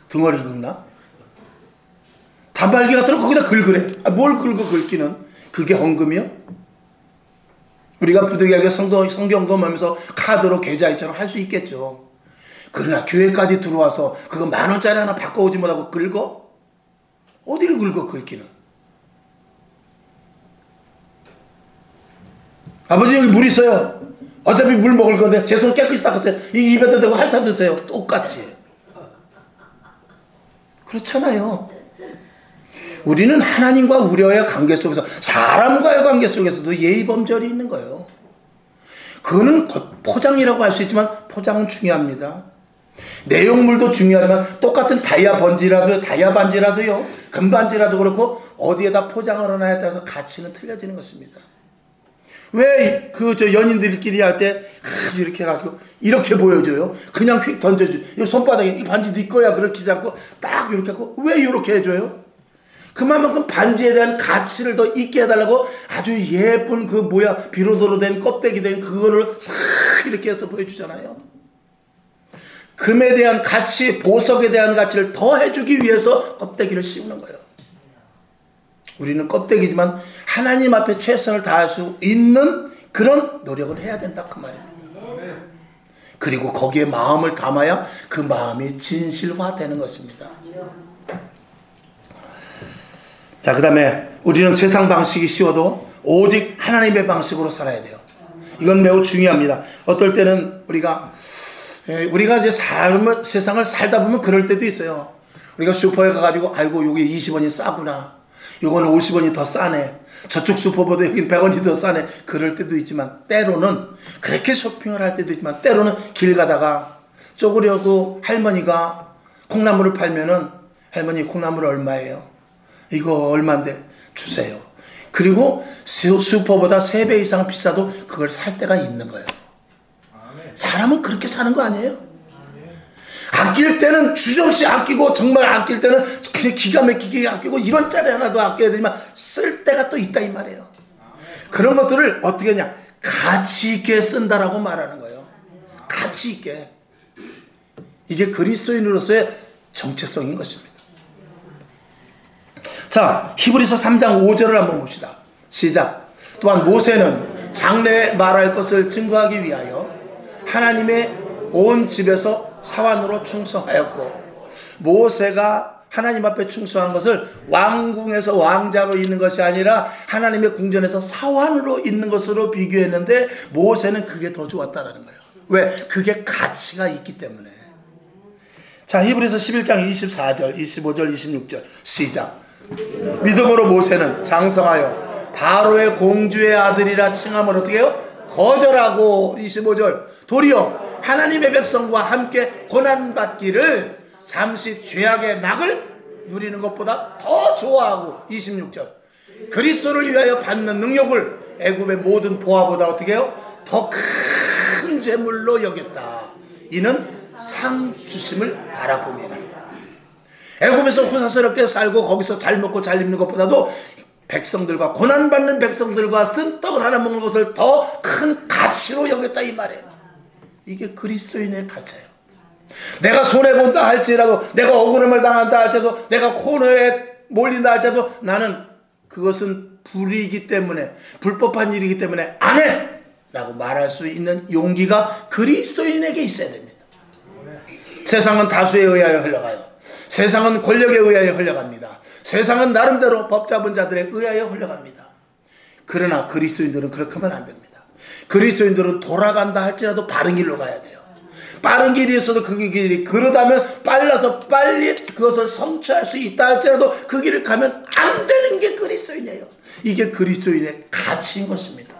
덩어리를 긁나? 단말기 갖다 놓고 거기다 긁으래. 뭘 긁어 긁기는? 그게 헌금이요? 우리가 부득이하게 성경금 하면서 카드로 계좌이체로 할 수 있겠죠. 그러나 교회까지 들어와서 그거 10,000원짜리 하나 바꿔오지 못하고 긁어? 어디를 긁어 긁기는? 아버지 여기 물 있어요. 어차피 물 먹을 건데 제 손 깨끗이 닦았어요. 이 입에다 대고 핥아 드세요. 똑같이. 그렇잖아요. 우리는 하나님과 우리와의 관계 속에서, 사람과의 관계 속에서도 예의 범절이 있는 거예요. 그거는 포장이라고 할 수 있지만 포장은 중요합니다. 내용물도 중요하지만 똑같은 다이아 반지라도요, 금반지라도 그렇고 어디에다 포장을 하나에 따라서 가치는 틀려지는 것입니다. 왜 연인들끼리 할 때 이렇게 해가지고 이렇게 보여줘요? 그냥 휙 던져줘. 손바닥에 이 반지 네 거야 그렇게 하지 않고 딱 이렇게 하고, 왜 이렇게 해줘요? 그만큼 반지에 대한 가치를 더 있게 해달라고 아주 예쁜 비로도로 된 껍데기 된 그거를 싹 이렇게 해서 보여주잖아요. 금에 대한 가치, 보석에 대한 가치를 더 해주기 위해서 껍데기를 씌우는 거예요. 우리는 껍데기지만 하나님 앞에 최선을 다할 수 있는 그런 노력을 해야 된다 그 말입니다. 그리고 거기에 마음을 담아야 그 마음이 진실화되는 것입니다. 자, 그 다음에 우리는 세상 방식이 쉬워도 오직 하나님의 방식으로 살아야 돼요. 이건 매우 중요합니다. 어떨 때는 우리가 이제 세상을 살다 보면 그럴 때도 있어요. 우리가 슈퍼에 가가지고 아이고 여기 20원이 싸구나, 요거는 50원이 더 싸네, 저쪽 슈퍼보다 여긴 100원이 더 싸네, 그럴 때도 있지만, 때로는 그렇게 쇼핑을 할 때도 있지만, 때로는 길 가다가 쪼그려고 할머니가 콩나물을 팔면은, 할머니 콩나물 얼마예요? 이거 얼마인데? 주세요. 그리고 슈퍼보다 3배 이상 비싸도 그걸 살 때가 있는 거예요. 사람은 그렇게 사는 거 아니에요? 아낄 때는 주저없이 아끼고, 정말 아낄 때는 그냥 기가 막히게 아끼고, 1원짜리 하나도 아껴야 되지만 쓸 때가 또 있다 이 말이에요. 그런 것들을 어떻게 하냐, 가치 있게 쓴다라고 말하는 거예요. 가치 있게. 이게 그리스도인으로서의 정체성인 것입니다. 자, 히브리서 3장 5절을 한번 봅시다. 시작. 또한 모세는 장래에 말할 것을 증거하기 위하여 하나님의 온 집에서 사환으로 충성하였고, 모세가 하나님 앞에 충성한 것을 왕궁에서 왕자로 있는 것이 아니라 하나님의 궁전에서 사환으로 있는 것으로 비교했는데, 모세는 그게 더 좋았다라는 거예요. 왜? 그게 가치가 있기 때문에. 자, 히브리서 11장 24절, 25절, 26절 시작. 믿음으로 모세는 장성하여 바로의 공주의 아들이라 칭함을 어떻게 해요? 거절하고, 25절, 도리어 하나님의 백성과 함께 고난받기를 잠시 죄악의 낙을 누리는 것보다 더 좋아하고, 26절, 그리스도를 위하여 받는 능력을 애굽의 모든 보화보다 어떻게 해요? 더 큰 재물로 여겼다. 이는 상 주심을 바라봅니다. 애굽에서 호사스럽게 살고 거기서 잘 먹고 잘 입는 것보다도 백성들과, 고난받는 백성들과 쓴 떡을 하나 먹는 것을 더 큰 가치로 여겼다 이 말이에요. 이게 그리스도인의 가치예요. 내가 손해본다 할지라도, 내가 억울함을 당한다 할지라도, 내가 코너에 몰린다 할지라도 나는 그것은 불이기 때문에, 불법한 일이기 때문에 안 해! 라고 말할 수 있는 용기가 그리스도인에게 있어야 됩니다. 세상은 다수에 의하여 흘러가요. 세상은 권력에 의하여 흘러갑니다. 세상은 나름대로 법 잡은 자들에 의하여 흘러갑니다. 그러나 그리스도인들은 그렇게 하면 안 됩니다. 그리스도인들은 돌아간다 할지라도 바른 길로 가야 돼요. 빠른 길이 있어도 그 길이, 그러다면 빨라서 빨리 그것을 성취할 수 있다 할지라도 그 길을 가면 안 되는 게 그리스도인이에요. 이게 그리스도인의 가치인 것입니다.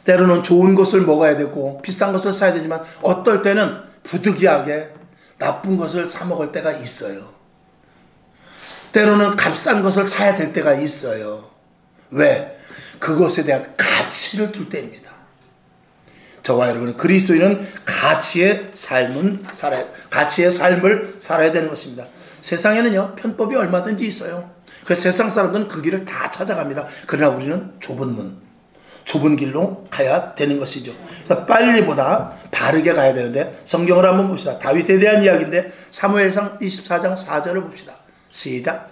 때로는 좋은 것을 먹어야 되고 비싼 것을 사야 되지만, 어떨 때는 부득이하게 나쁜 것을 사 먹을 때가 있어요. 때로는 값싼 것을 사야 될 때가 있어요. 왜? 그것에 대한 가치를 둘 때입니다. 저와 여러분은, 그리스도인은 가치의 삶을 살아야 되는 것입니다. 세상에는요, 편법이 얼마든지 있어요. 그래서 세상 사람들은 그 길을 다 찾아갑니다. 그러나 우리는 좁은 문, 좁은 길로 가야 되는 것이죠. 그래서 빨리보다 바르게 가야 되는데 성경을 한번 봅시다. 다윗에 대한 이야기인데 사무엘상 24장 4절을 봅시다. 시작.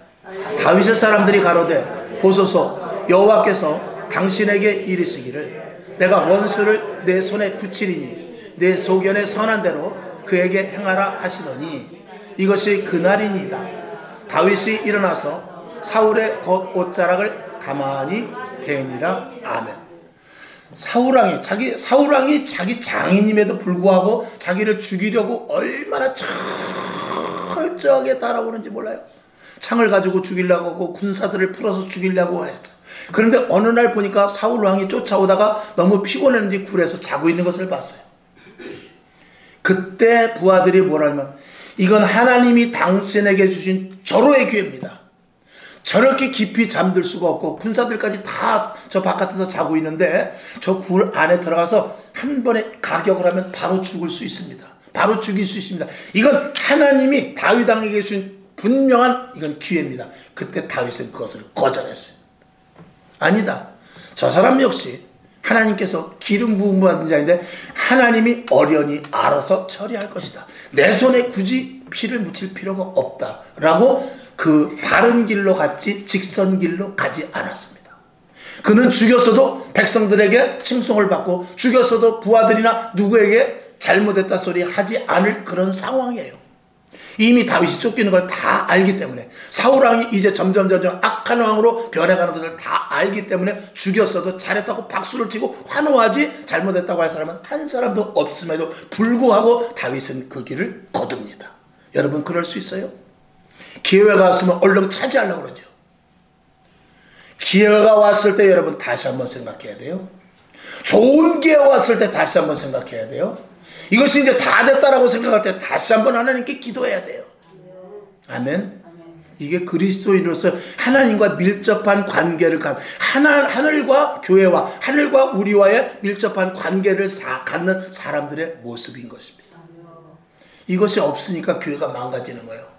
다윗의 사람들이 가로되 보소서 여호와께서 당신에게 이르시기를 내가 원수를 내 손에 붙이리니 내 소견에 선한 대로 그에게 행하라 하시더니 이것이 그날이니이다. 다윗이 일어나서 사울의 겉옷자락을 가만히 베니라. 아멘. 사울왕이 자기 장인임에도 불구하고 자기를 죽이려고 얼마나 철저하게 따라오는지 몰라요. 창을 가지고 죽이려고 하고 군사들을 풀어서 죽이려고 했어요. 그런데 어느 날 보니까 사울왕이 쫓아오다가 너무 피곤했는지 굴에서 자고 있는 것을 봤어요. 그때 부하들이 뭐라면 이건 하나님이 당신에게 주신 절호의 기회입니다. 저렇게 깊이 잠들 수가 없고 군사들까지 다 저 바깥에서 자고 있는데 저 굴 안에 들어가서 한 번에 가격을 하면 바로 죽을 수 있습니다. 바로 죽일 수 있습니다. 이건 하나님이 다윗 왕에게 주신 분명한 이건 기회입니다. 그때 다윗은 그것을 거절했어요. 아니다. 저 사람 역시 하나님께서 기름 부음 받은 자인데 하나님이 어련히 알아서 처리할 것이다. 내 손에 굳이 피를 묻힐 필요가 없다라고 그 바른 길로 갔지 직선 길로 가지 않았습니다. 그는 죽였어도 백성들에게 칭송을 받고 죽였어도 부하들이나 누구에게 잘못했다 소리 하지 않을 그런 상황이에요. 이미 다윗이 쫓기는 걸 다 알기 때문에 사울왕이 이제 점점 악한 왕으로 변해가는 것을 다 알기 때문에 죽였어도 잘했다고 박수를 치고 환호하지 잘못했다고 할 사람은 한 사람도 없음에도 불구하고 다윗은 그 길을 거둡니다. 여러분 그럴 수 있어요? 기회가 왔으면 얼른 차지하려고 그러죠. 기회가 왔을 때 여러분 다시 한번 생각해야 돼요. 좋은 기회가 왔을 때 다시 한번 생각해야 돼요. 이것이 이제 다 됐다라고 생각할 때 다시 한번 하나님께 기도해야 돼요. 아멘. 이게 그리스도인으로서 하나님과 밀접한 관계를 하늘과 교회와 하늘과 우리와의 밀접한 관계를 갖는 사람들의 모습인 것입니다. 이것이 없으니까 교회가 망가지는 거예요.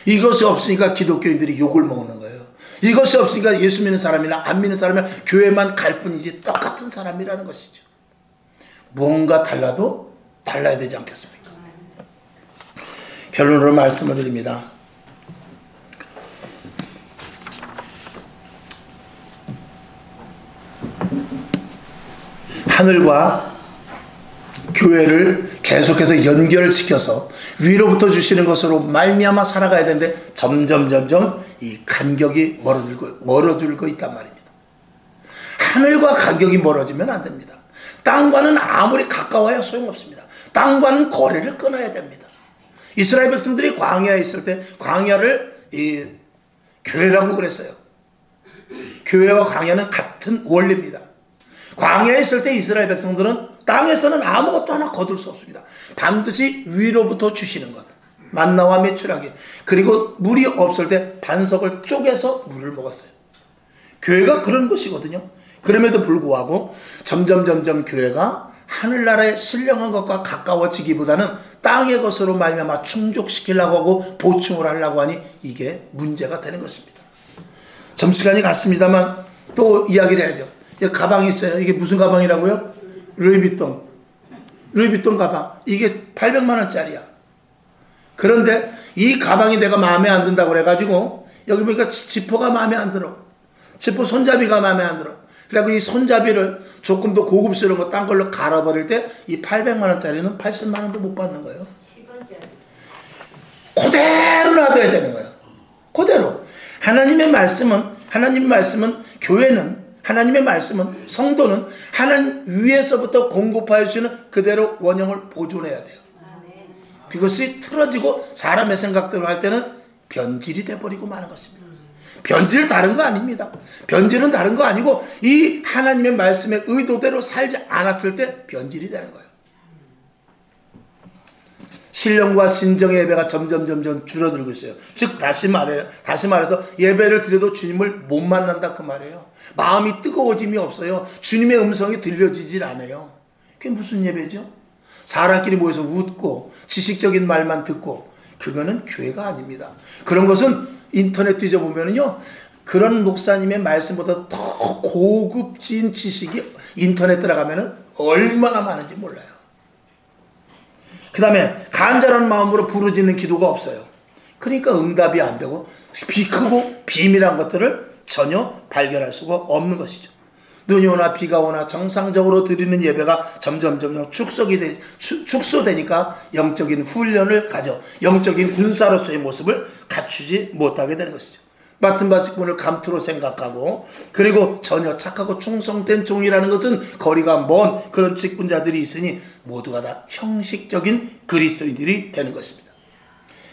이것이 없으니까 기독교인들이 욕을 먹는 거예요. 이것이 없으니까 예수 믿는 사람이나 안 믿는 사람이나 교회만 갈 뿐이지 똑같은 사람이라는 것이죠. 무언가 달라도 달라야 되지 않겠습니까? 결론으로 말씀을 드립니다. 하늘과 교회를 계속해서 연결시켜서 위로부터 주시는 것으로 말미암아 살아가야 되는데 점점 이 간격이 멀어들고 있단 말입니다. 하늘과 간격이 멀어지면 안 됩니다. 땅과는 아무리 가까워야 소용없습니다. 땅과는 거래를 끊어야 됩니다. 이스라엘 백성들이 광야에 있을 때 광야를 교회라고 그랬어요. 교회와 광야는 같은 원리입니다. 광야에 있을 때 이스라엘 백성들은 땅에서는 아무것도 하나 거둘 수 없습니다. 반드시 위로부터 주시는 것, 만나와 메추라기, 그리고 물이 없을 때 반석을 쪼개서 물을 먹었어요. 교회가 그런 것이거든요. 그럼에도 불구하고 점점 교회가 하늘나라의 신령한 것과 가까워지기보다는 땅의 것으로 말미암아 충족시키려고 하고 보충을 하려고 하니 이게 문제가 되는 것입니다. 점시간이 갔습니다만 또 이야기를 해야죠. 가방이 있어요. 이게 무슨 가방이라고요? 루이비통 가방. 이게 800만 원짜리야. 그런데 이 가방이 내가 마음에 안 든다고 그래가지고 여기 보니까 지퍼가 마음에 안 들어. 지퍼 손잡이가 마음에 안 들어. 그래가지고 이 손잡이를 조금 더 고급스러운 거 딴 걸로 갈아버릴 때 이 800만 원짜리는 80만 원도 못 받는 거예요. 그대로 놔둬야 되는 거예요. 그대로. 하나님의 말씀은 교회는 하나님의 말씀은 성도는 하나님 위에서부터 공급하여 주시는 그대로 원형을 보존해야 돼요. 그것이 틀어지고 사람의 생각대로 할 때는 변질이 돼버리고 마는 것입니다. 변질 다른 거 아닙니다. 변질은 다른 거 아니고 이 하나님의 말씀의 의도대로 살지 않았을 때 변질이 되는 거예요. 신령과 진정의 예배가 점점 줄어들고 있어요. 즉 다시 말해서 예배를 드려도 주님을 못 만난다 그 말이에요. 마음이 뜨거워짐이 없어요. 주님의 음성이 들려지질 않아요. 그게 무슨 예배죠? 사람끼리 모여서 웃고 지식적인 말만 듣고 그거는 교회가 아닙니다. 그런 것은 인터넷 뒤져보면요 그런 목사님의 말씀보다 더 고급진 지식이 인터넷 들어가면 얼마나 많은지 몰라요. 그 다음에 간절한 마음으로 부르짖는 기도가 없어요. 그러니까 응답이 안 되고 비 크고 비밀한 것들을 전혀 발견할 수가 없는 것이죠. 눈이 오나 비가 오나 정상적으로 드리는 예배가 점점 축소되니까 영적인 훈련을 가져 영적인 군사로서의 모습을 갖추지 못하게 되는 것이죠. 맡은 바 직분을 감투로 생각하고, 그리고 전혀 착하고 충성된 종이라는 것은 거리가 먼 그런 직분자들이 있으니 모두가 다 형식적인 그리스도인들이 되는 것입니다.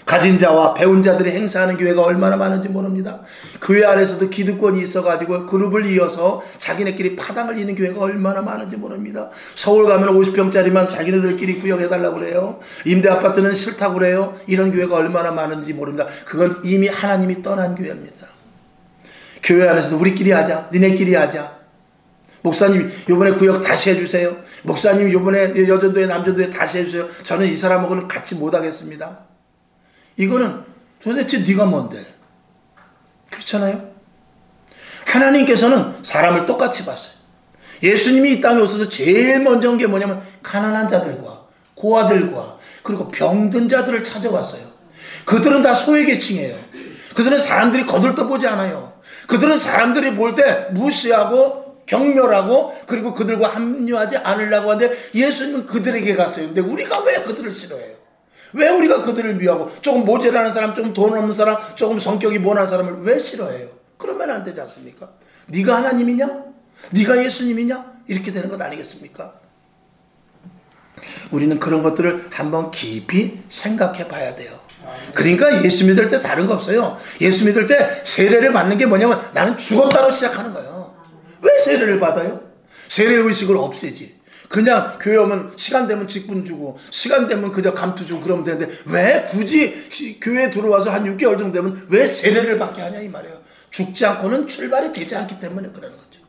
가진 자와 배운 자들이 행사하는 교회가 얼마나 많은지 모릅니다. 교회 안에서도 기득권이 있어가지고 그룹을 이어서 자기네끼리 파당을 이는 교회가 얼마나 많은지 모릅니다. 서울 가면 50평짜리만 자기네들끼리 구역해달라고 그래요. 임대아파트는 싫다고 그래요. 이런 교회가 얼마나 많은지 모릅니다. 그건 이미 하나님이 떠난 교회입니다. 교회 안에서도 우리끼리 하자, 니네끼리 하자. 목사님 요번에 구역 다시 해주세요. 목사님 요번에 여전도에 남전도에 다시 해주세요. 저는 이 사람하고는 같이 못하겠습니다. 이거는 도대체 네가 뭔데? 그렇잖아요. 하나님께서는 사람을 똑같이 봤어요. 예수님이 이 땅에 오셔서 제일 먼저 온 게 뭐냐면 가난한 자들과 고아들과 그리고 병든 자들을 찾아왔어요. 그들은 다 소외계층이에요. 그들은 사람들이 거들떠보지 않아요. 그들은 사람들이 볼 때 무시하고 경멸하고 그리고 그들과 합류하지 않으려고 하는데 예수님은 그들에게 갔어요. 근데 우리가 왜 그들을 싫어해요? 왜 우리가 그들을 미워하고 조금 모자라는 사람, 조금 돈 없는 사람, 조금 성격이 모난 사람을 왜 싫어해요? 그러면 안 되지 않습니까? 네가 하나님이냐? 네가 예수님이냐? 이렇게 되는 것 아니겠습니까? 우리는 그런 것들을 한번 깊이 생각해 봐야 돼요. 그러니까 예수 믿을 때 다른 거 없어요. 예수 믿을 때 세례를 받는 게 뭐냐면 나는 죽었다로 시작하는 거예요. 왜 세례를 받아요? 세례의식을 없애지. 그냥 교회 오면 시간 되면 직분 주고 시간 되면 그저 감투 주고 그러면 되는데 왜 굳이 교회에 들어와서 한 6개월 정도 되면 왜 세례를 받게 하냐 이 말이에요. 죽지 않고는 출발이 되지 않기 때문에 그러는 거죠.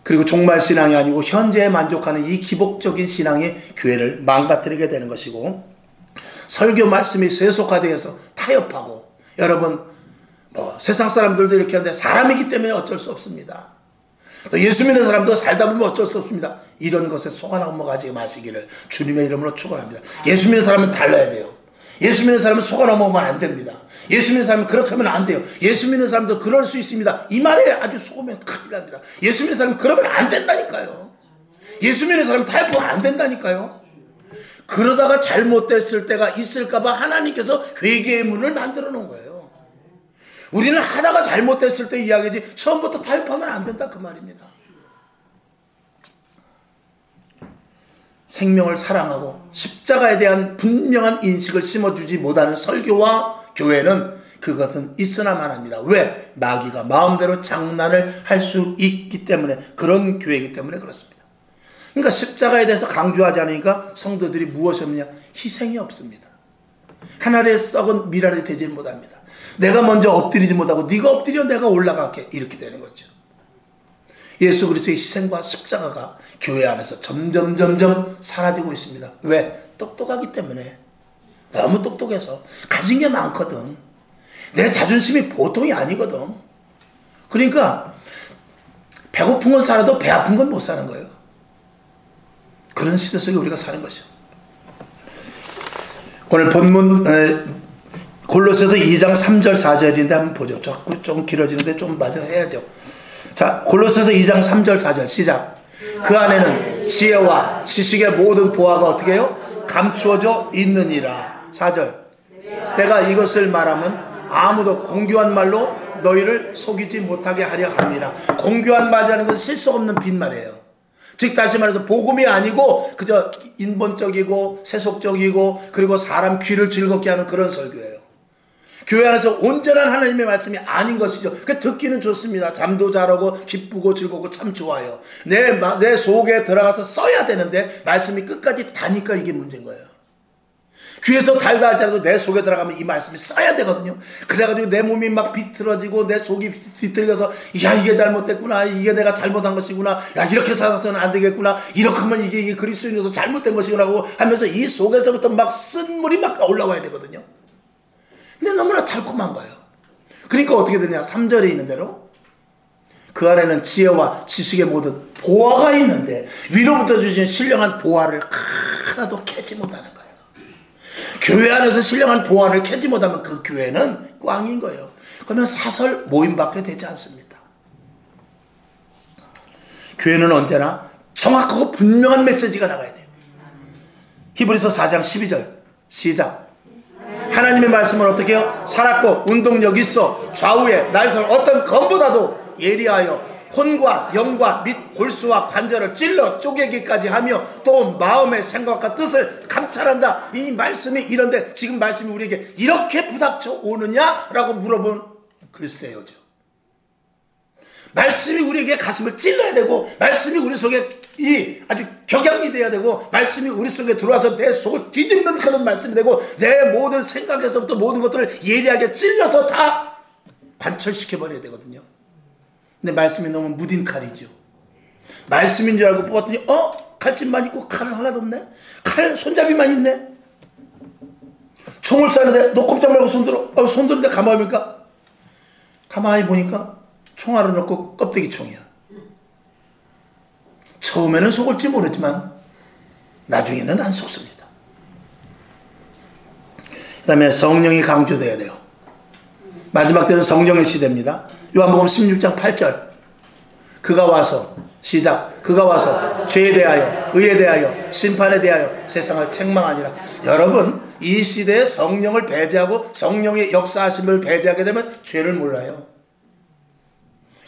그리고 종말 신앙이 아니고 현재에 만족하는 이 기복적인 신앙이 교회를 망가뜨리게 되는 것이고, 설교 말씀이 세속화되어서 타협하고, 여러분 뭐 세상 사람들도 이렇게 하는데 사람이기 때문에 어쩔 수 없습니다. 또 예수 믿는 사람도 살다 보면 어쩔 수 없습니다. 이런 것에 속아 넘어가지 마시기를 주님의 이름으로 축원합니다. 예수 믿는 사람은 달라야 돼요. 예수 믿는 사람은 속아 넘어가면 안 됩니다. 예수 믿는 사람은 그렇게 하면 안 돼요. 예수 믿는 사람도 그럴 수 있습니다. 이 말에 아주 속으면 큰일 납니다. 예수 믿는 사람은 그러면 안 된다니까요. 예수 믿는 사람은 타협하면 안 된다니까요. 그러다가 잘못됐을 때가 있을까봐 하나님께서 회개의 문을 만들어 놓은 거예요. 우리는 하다가 잘못됐을 때 이야기지 처음부터 타협하면 안 된다 그 말입니다. 생명을 사랑하고 십자가에 대한 분명한 인식을 심어주지 못하는 설교와 교회는 그것은 있으나만 합니다. 왜? 마귀가 마음대로 장난을 할 수 있기 때문에, 그런 교회이기 때문에 그렇습니다. 그러니까 십자가에 대해서 강조하지 않으니까 성도들이 무엇이 없느냐? 희생이 없습니다. 한 알의 썩은 밀알이 되지 못합니다. 내가 먼저 엎드리지 못하고 네가 엎드려 내가 올라갈게, 이렇게 되는 거죠. 예수 그리스도의 희생과 십자가가 교회 안에서 점점 사라지고 있습니다. 왜? 똑똑하기 때문에. 너무 똑똑해서 가진 게 많거든. 내 자존심이 보통이 아니거든. 그러니까 배고픈 건 살아도 배 아픈 건 못 사는 거예요. 그런 시대 속에 우리가 사는 것이죠. 오늘 본문 골로새서 2장 3절 4절인데 한번 보죠. 조금 길어지는데 좀 마저 해야죠. 자, 골로새서 2장 3절 4절 시작. 그 안에는 지혜와 지식의 모든 보화가 어떻게 해요? 감추어져 있느니라. 4절. 내가 이것을 말하면 아무도 공교한 말로 너희를 속이지 못하게 하려 함이라. 공교한 말이라는 것은 실속 없는 빈말이에요. 즉 다시 말해서 복음이 아니고 그저 인본적이고 세속적이고 그리고 사람 귀를 즐겁게 하는 그런 설교예요. 교회 안에서 온전한 하나님의 말씀이 아닌 것이죠. 그 듣기는 좋습니다. 잠도 잘 오고 기쁘고 즐겁고 참 좋아요. 내 속에 들어가서 써야 되는데 말씀이 끝까지 다니까 이게 문제인 거예요. 귀에서 달다 할지라도 내 속에 들어가면 이 말씀이 써야 되거든요. 그래가지고 내 몸이 막 비틀어지고 내 속이 뒤틀려서 야 이게 잘못됐구나, 이게 내가 잘못한 것이구나, 야 이렇게 살아서는 안 되겠구나, 이렇게 하면 이게 그리스도인으로서 잘못된 것이구나 하고 하면서 이 속에서부터 막 쓴물이 막 올라와야 되거든요. 근데 너무나 달콤한 거예요. 그러니까 어떻게 되냐? 3절에 있는 대로 그 안에는 지혜와 지식의 모든 보화가 있는데 위로부터 주신 신령한 보화를 하나도 캐지 못하는 거예요. 교회 안에서 신령한 보화를 캐지 못하면 그 교회는 꽝인 거예요. 그러면 사설 모임밖에 되지 않습니다. 교회는 언제나 정확하고 분명한 메시지가 나가야 돼요. 히브리서 4장 12절 시작. 하나님의 말씀은 어떻게 해요? 살았고 운동력 있어 좌우에 날선 어떤 검보다도 예리하여 혼과 영과 및 골수와 관절을 찔러 쪼개기까지 하며 또 마음의 생각과 뜻을 감찰한다. 이 말씀이 이런데 지금 말씀이 우리에게 이렇게 부닥쳐 오느냐라고 물어본 글쎄요죠. 말씀이 우리에게 가슴을 찔러야 되고 말씀이 우리 속에 이 아주 격양이 돼야 되고 말씀이 우리 속에 들어와서 내 속을 뒤집는 그런 말씀이 되고 내 모든 생각에서부터 모든 것들을 예리하게 찔러서 다 관철시켜버려야 되거든요. 근데 말씀이 너무 무딘 칼이죠. 말씀인 줄 알고 뽑았더니 칼집만 있고 칼은 하나도 없네. 칼 손잡이만 있네. 총을 쏘는데 너 꼼짝 말고 손들어. 손 드는데 가만히 보니까 가만히 보니까 총알을 넣고 껍데기 총이야. 처음에는 속을지 모르지만 나중에는 안 속습니다. 그 다음에 성령이 강조돼야 돼요. 마지막 때는 성령의 시대입니다. 요한복음 16장 8절 그가 와서 시작. 그가 와서 죄에 대하여 의에 대하여 심판에 대하여 세상을 책망하니라. 여러분 이 시대에 성령을 배제하고 성령의 역사하심을 배제하게 되면 죄를 몰라요.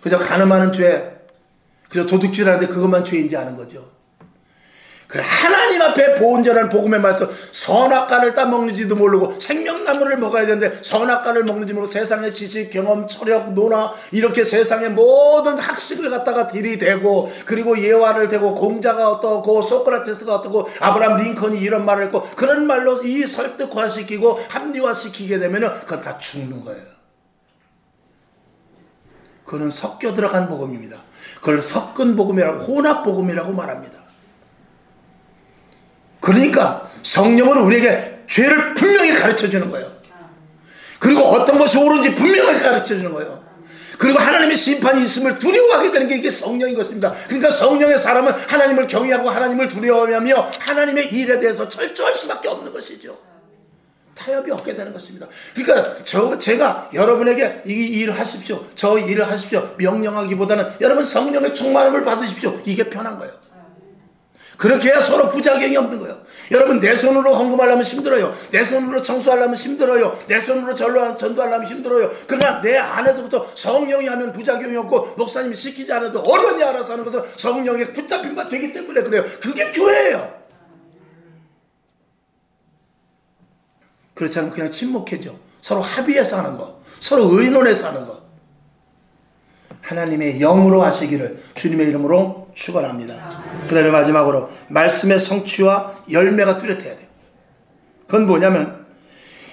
그저 가늠하는 죄, 그저 도둑질하는데 그것만 죄인지 아는 거죠. 그래 하나님 앞에 보온전한 복음의 말씀 선악과를 따먹는지도 모르고 생명나무를 먹어야 되는데 선악과를 먹는지 모르고 세상의 지식, 경험, 철학, 논화 이렇게 세상의 모든 학식을 갖다가 들이대고 그리고 예화를 대고 공자가 어떻고 소크라테스가 어떻고 아브라함 링컨이 이런 말을 했고 그런 말로 이 설득화시키고 합리화시키게 되면 그건 다 죽는 거예요. 그거는 섞여 들어간 복음입니다. 그걸 섞은 복음이라고 혼합 복음이라고 말합니다. 그러니까 성령은 우리에게 죄를 분명히 가르쳐 주는 거예요. 그리고 어떤 것이 옳은지 분명하게 가르쳐 주는 거예요. 그리고 하나님의 심판이 있음을 두려워하게 되는 게 이게 성령인 것입니다. 그러니까 성령의 사람은 하나님을 경외하고 하나님을 두려워하며 하나님의 일에 대해서 철저할 수밖에 없는 것이죠. 타협이 없게 되는 것입니다. 그러니까 제가 여러분에게 이 일을 하십시오, 저 일을 하십시오 명령하기보다는 여러분 성령의 충만함을 받으십시오. 이게 편한 거예요. 그렇게 해야 서로 부작용이 없는 거예요. 여러분 내 손으로 헌금하려면 힘들어요. 내 손으로 청소하려면 힘들어요. 내 손으로 전도하려면 힘들어요. 그러나 내 안에서부터 성령이 하면 부작용이 없고 목사님이 시키지 않아도 어른이 알아서 하는 것은 성령에 붙잡힌 바 되기 때문에 그래요. 그게 교회예요. 그렇지 않으면 그냥 침묵해져. 서로 합의해서 하는 거, 서로 의논해서 하는 거. 하나님의 영으로 하시기를 주님의 이름으로 축원합니다. 그 다음에 마지막으로 말씀의 성취와 열매가 뚜렷해야 돼요. 그건 뭐냐면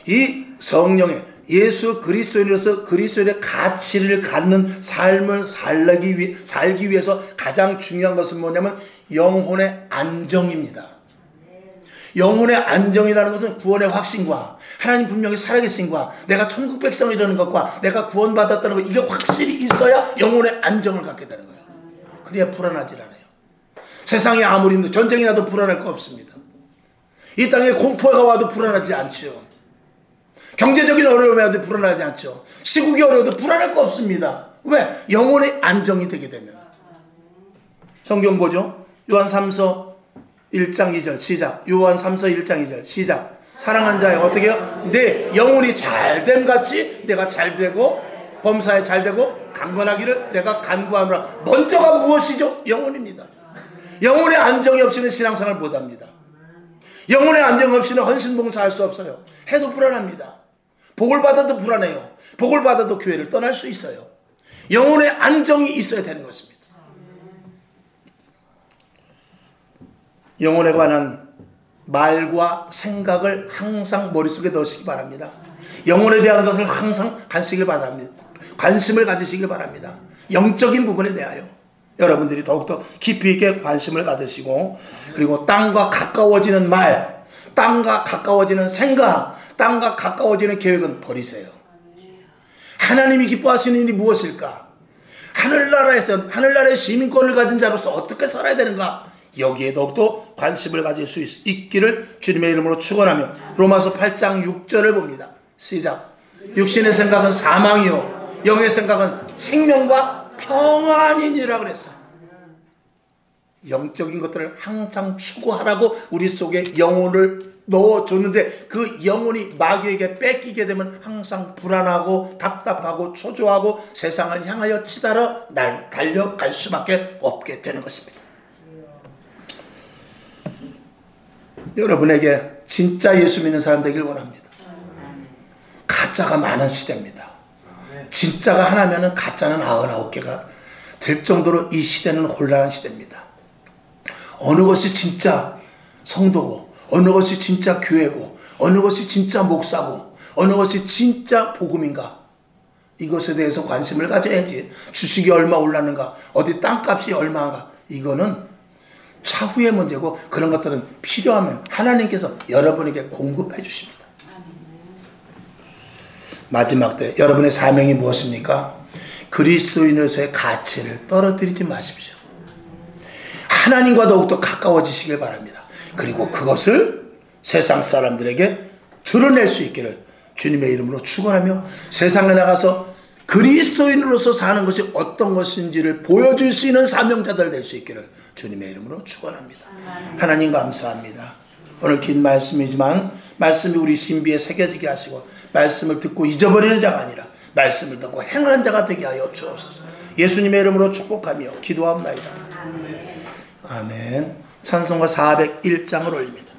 이 성령의 예수 그리스도인으로서 그리스도인의 가치를 갖는 삶을 살기 위해서 가장 중요한 것은 뭐냐면 영혼의 안정입니다. 영혼의 안정이라는 것은 구원의 확신과 하나님 분명히 살아계신과 내가 천국 백성이라는 것과 내가 구원받았다는 것 이게 확실히 있어야 영혼의 안정을 갖게 되는 거예요. 그래야 불안하지 않아요. 세상에 아무리 힘들어도 전쟁이 나도 불안할 거 없습니다. 이 땅에 공포가 와도 불안하지 않죠. 경제적인 어려움이 와도 불안하지 않죠. 시국이 어려워도 불안할 거 없습니다. 왜? 영혼의 안정이 되게 되면. 성경 보죠. 요한 3서 1장 2절 시작. 요한 3서 1장 2절 시작. 사랑한 자여 어떻게 해요? 내 영혼이 잘됨 같이 내가 잘되고 범사에 잘되고 강건하기를 내가 간구하노라. 먼저가 무엇이죠? 영혼입니다. 영혼의 안정이 없이는 신앙생활 못합니다. 영혼의 안정 없이는 헌신봉사할 수 없어요. 해도 불안합니다. 복을 받아도 불안해요. 복을 받아도 교회를 떠날 수 있어요. 영혼의 안정이 있어야 되는 것입니다. 영혼에 관한 말과 생각을 항상 머릿속에 넣으시기 바랍니다. 영혼에 대한 것을 항상 관심을 가지시길 바랍니다. 영적인 부분에 대하여 여러분들이 더욱더 깊이 있게 관심을 가지시고 그리고 땅과 가까워지는 말, 땅과 가까워지는 생각, 땅과 가까워지는 계획은 버리세요. 하나님이 기뻐하시는 일이 무엇일까? 하늘나라의 시민권을 가진 자로서 어떻게 살아야 되는가? 여기에 더욱더 관심을 가질 수 있기를 주님의 이름으로 축원하며 로마서 8장 6절을 봅니다. 시작. 육신의 생각은 사망이요 영의 생각은 생명과 평안이니라 그랬어. 영적인 것들을 항상 추구하라고 우리 속에 영혼을 넣어줬는데 그 영혼이 마귀에게 뺏기게 되면 항상 불안하고 답답하고 초조하고 세상을 향하여 치달아 달려갈 수밖에 없게 되는 것입니다. 여러분에게 진짜 예수 믿는 사람 되길 원합니다. 가짜가 많은 시대입니다. 진짜가 하나면은 가짜는 99개가 될 정도로 이 시대는 혼란한 시대입니다. 어느 것이 진짜 성도고 어느 것이 진짜 교회고 어느 것이 진짜 목사고 어느 것이 진짜 복음인가, 이것에 대해서 관심을 가져야지. 주식이 얼마 올랐는가, 어디 땅값이 얼마인가, 이거는 차후의 문제고 그런 것들은 필요하면 하나님께서 여러분에게 공급해 주십니다. 마지막 때 여러분의 사명이 무엇입니까? 그리스도인으로서의 가치를 떨어뜨리지 마십시오. 하나님과 더욱더 가까워지시길 바랍니다. 그리고 그것을 세상 사람들에게 드러낼 수 있기를 주님의 이름으로 축원하며 세상에 나가서 그리스도인으로서 사는 것이 어떤 것인지를 보여줄 수 있는 사명자들 될 수 있기를 주님의 이름으로 축원합니다. 하나님 감사합니다. 오늘 긴 말씀이지만 말씀이 우리 신비에 새겨지게 하시고 말씀을 듣고 잊어버리는 자가 아니라 말씀을 듣고 행하는 자가 되게 하여 주옵소서. 예수님의 이름으로 축복하며 기도합니다. 아멘. 찬송가 401장을 올립니다.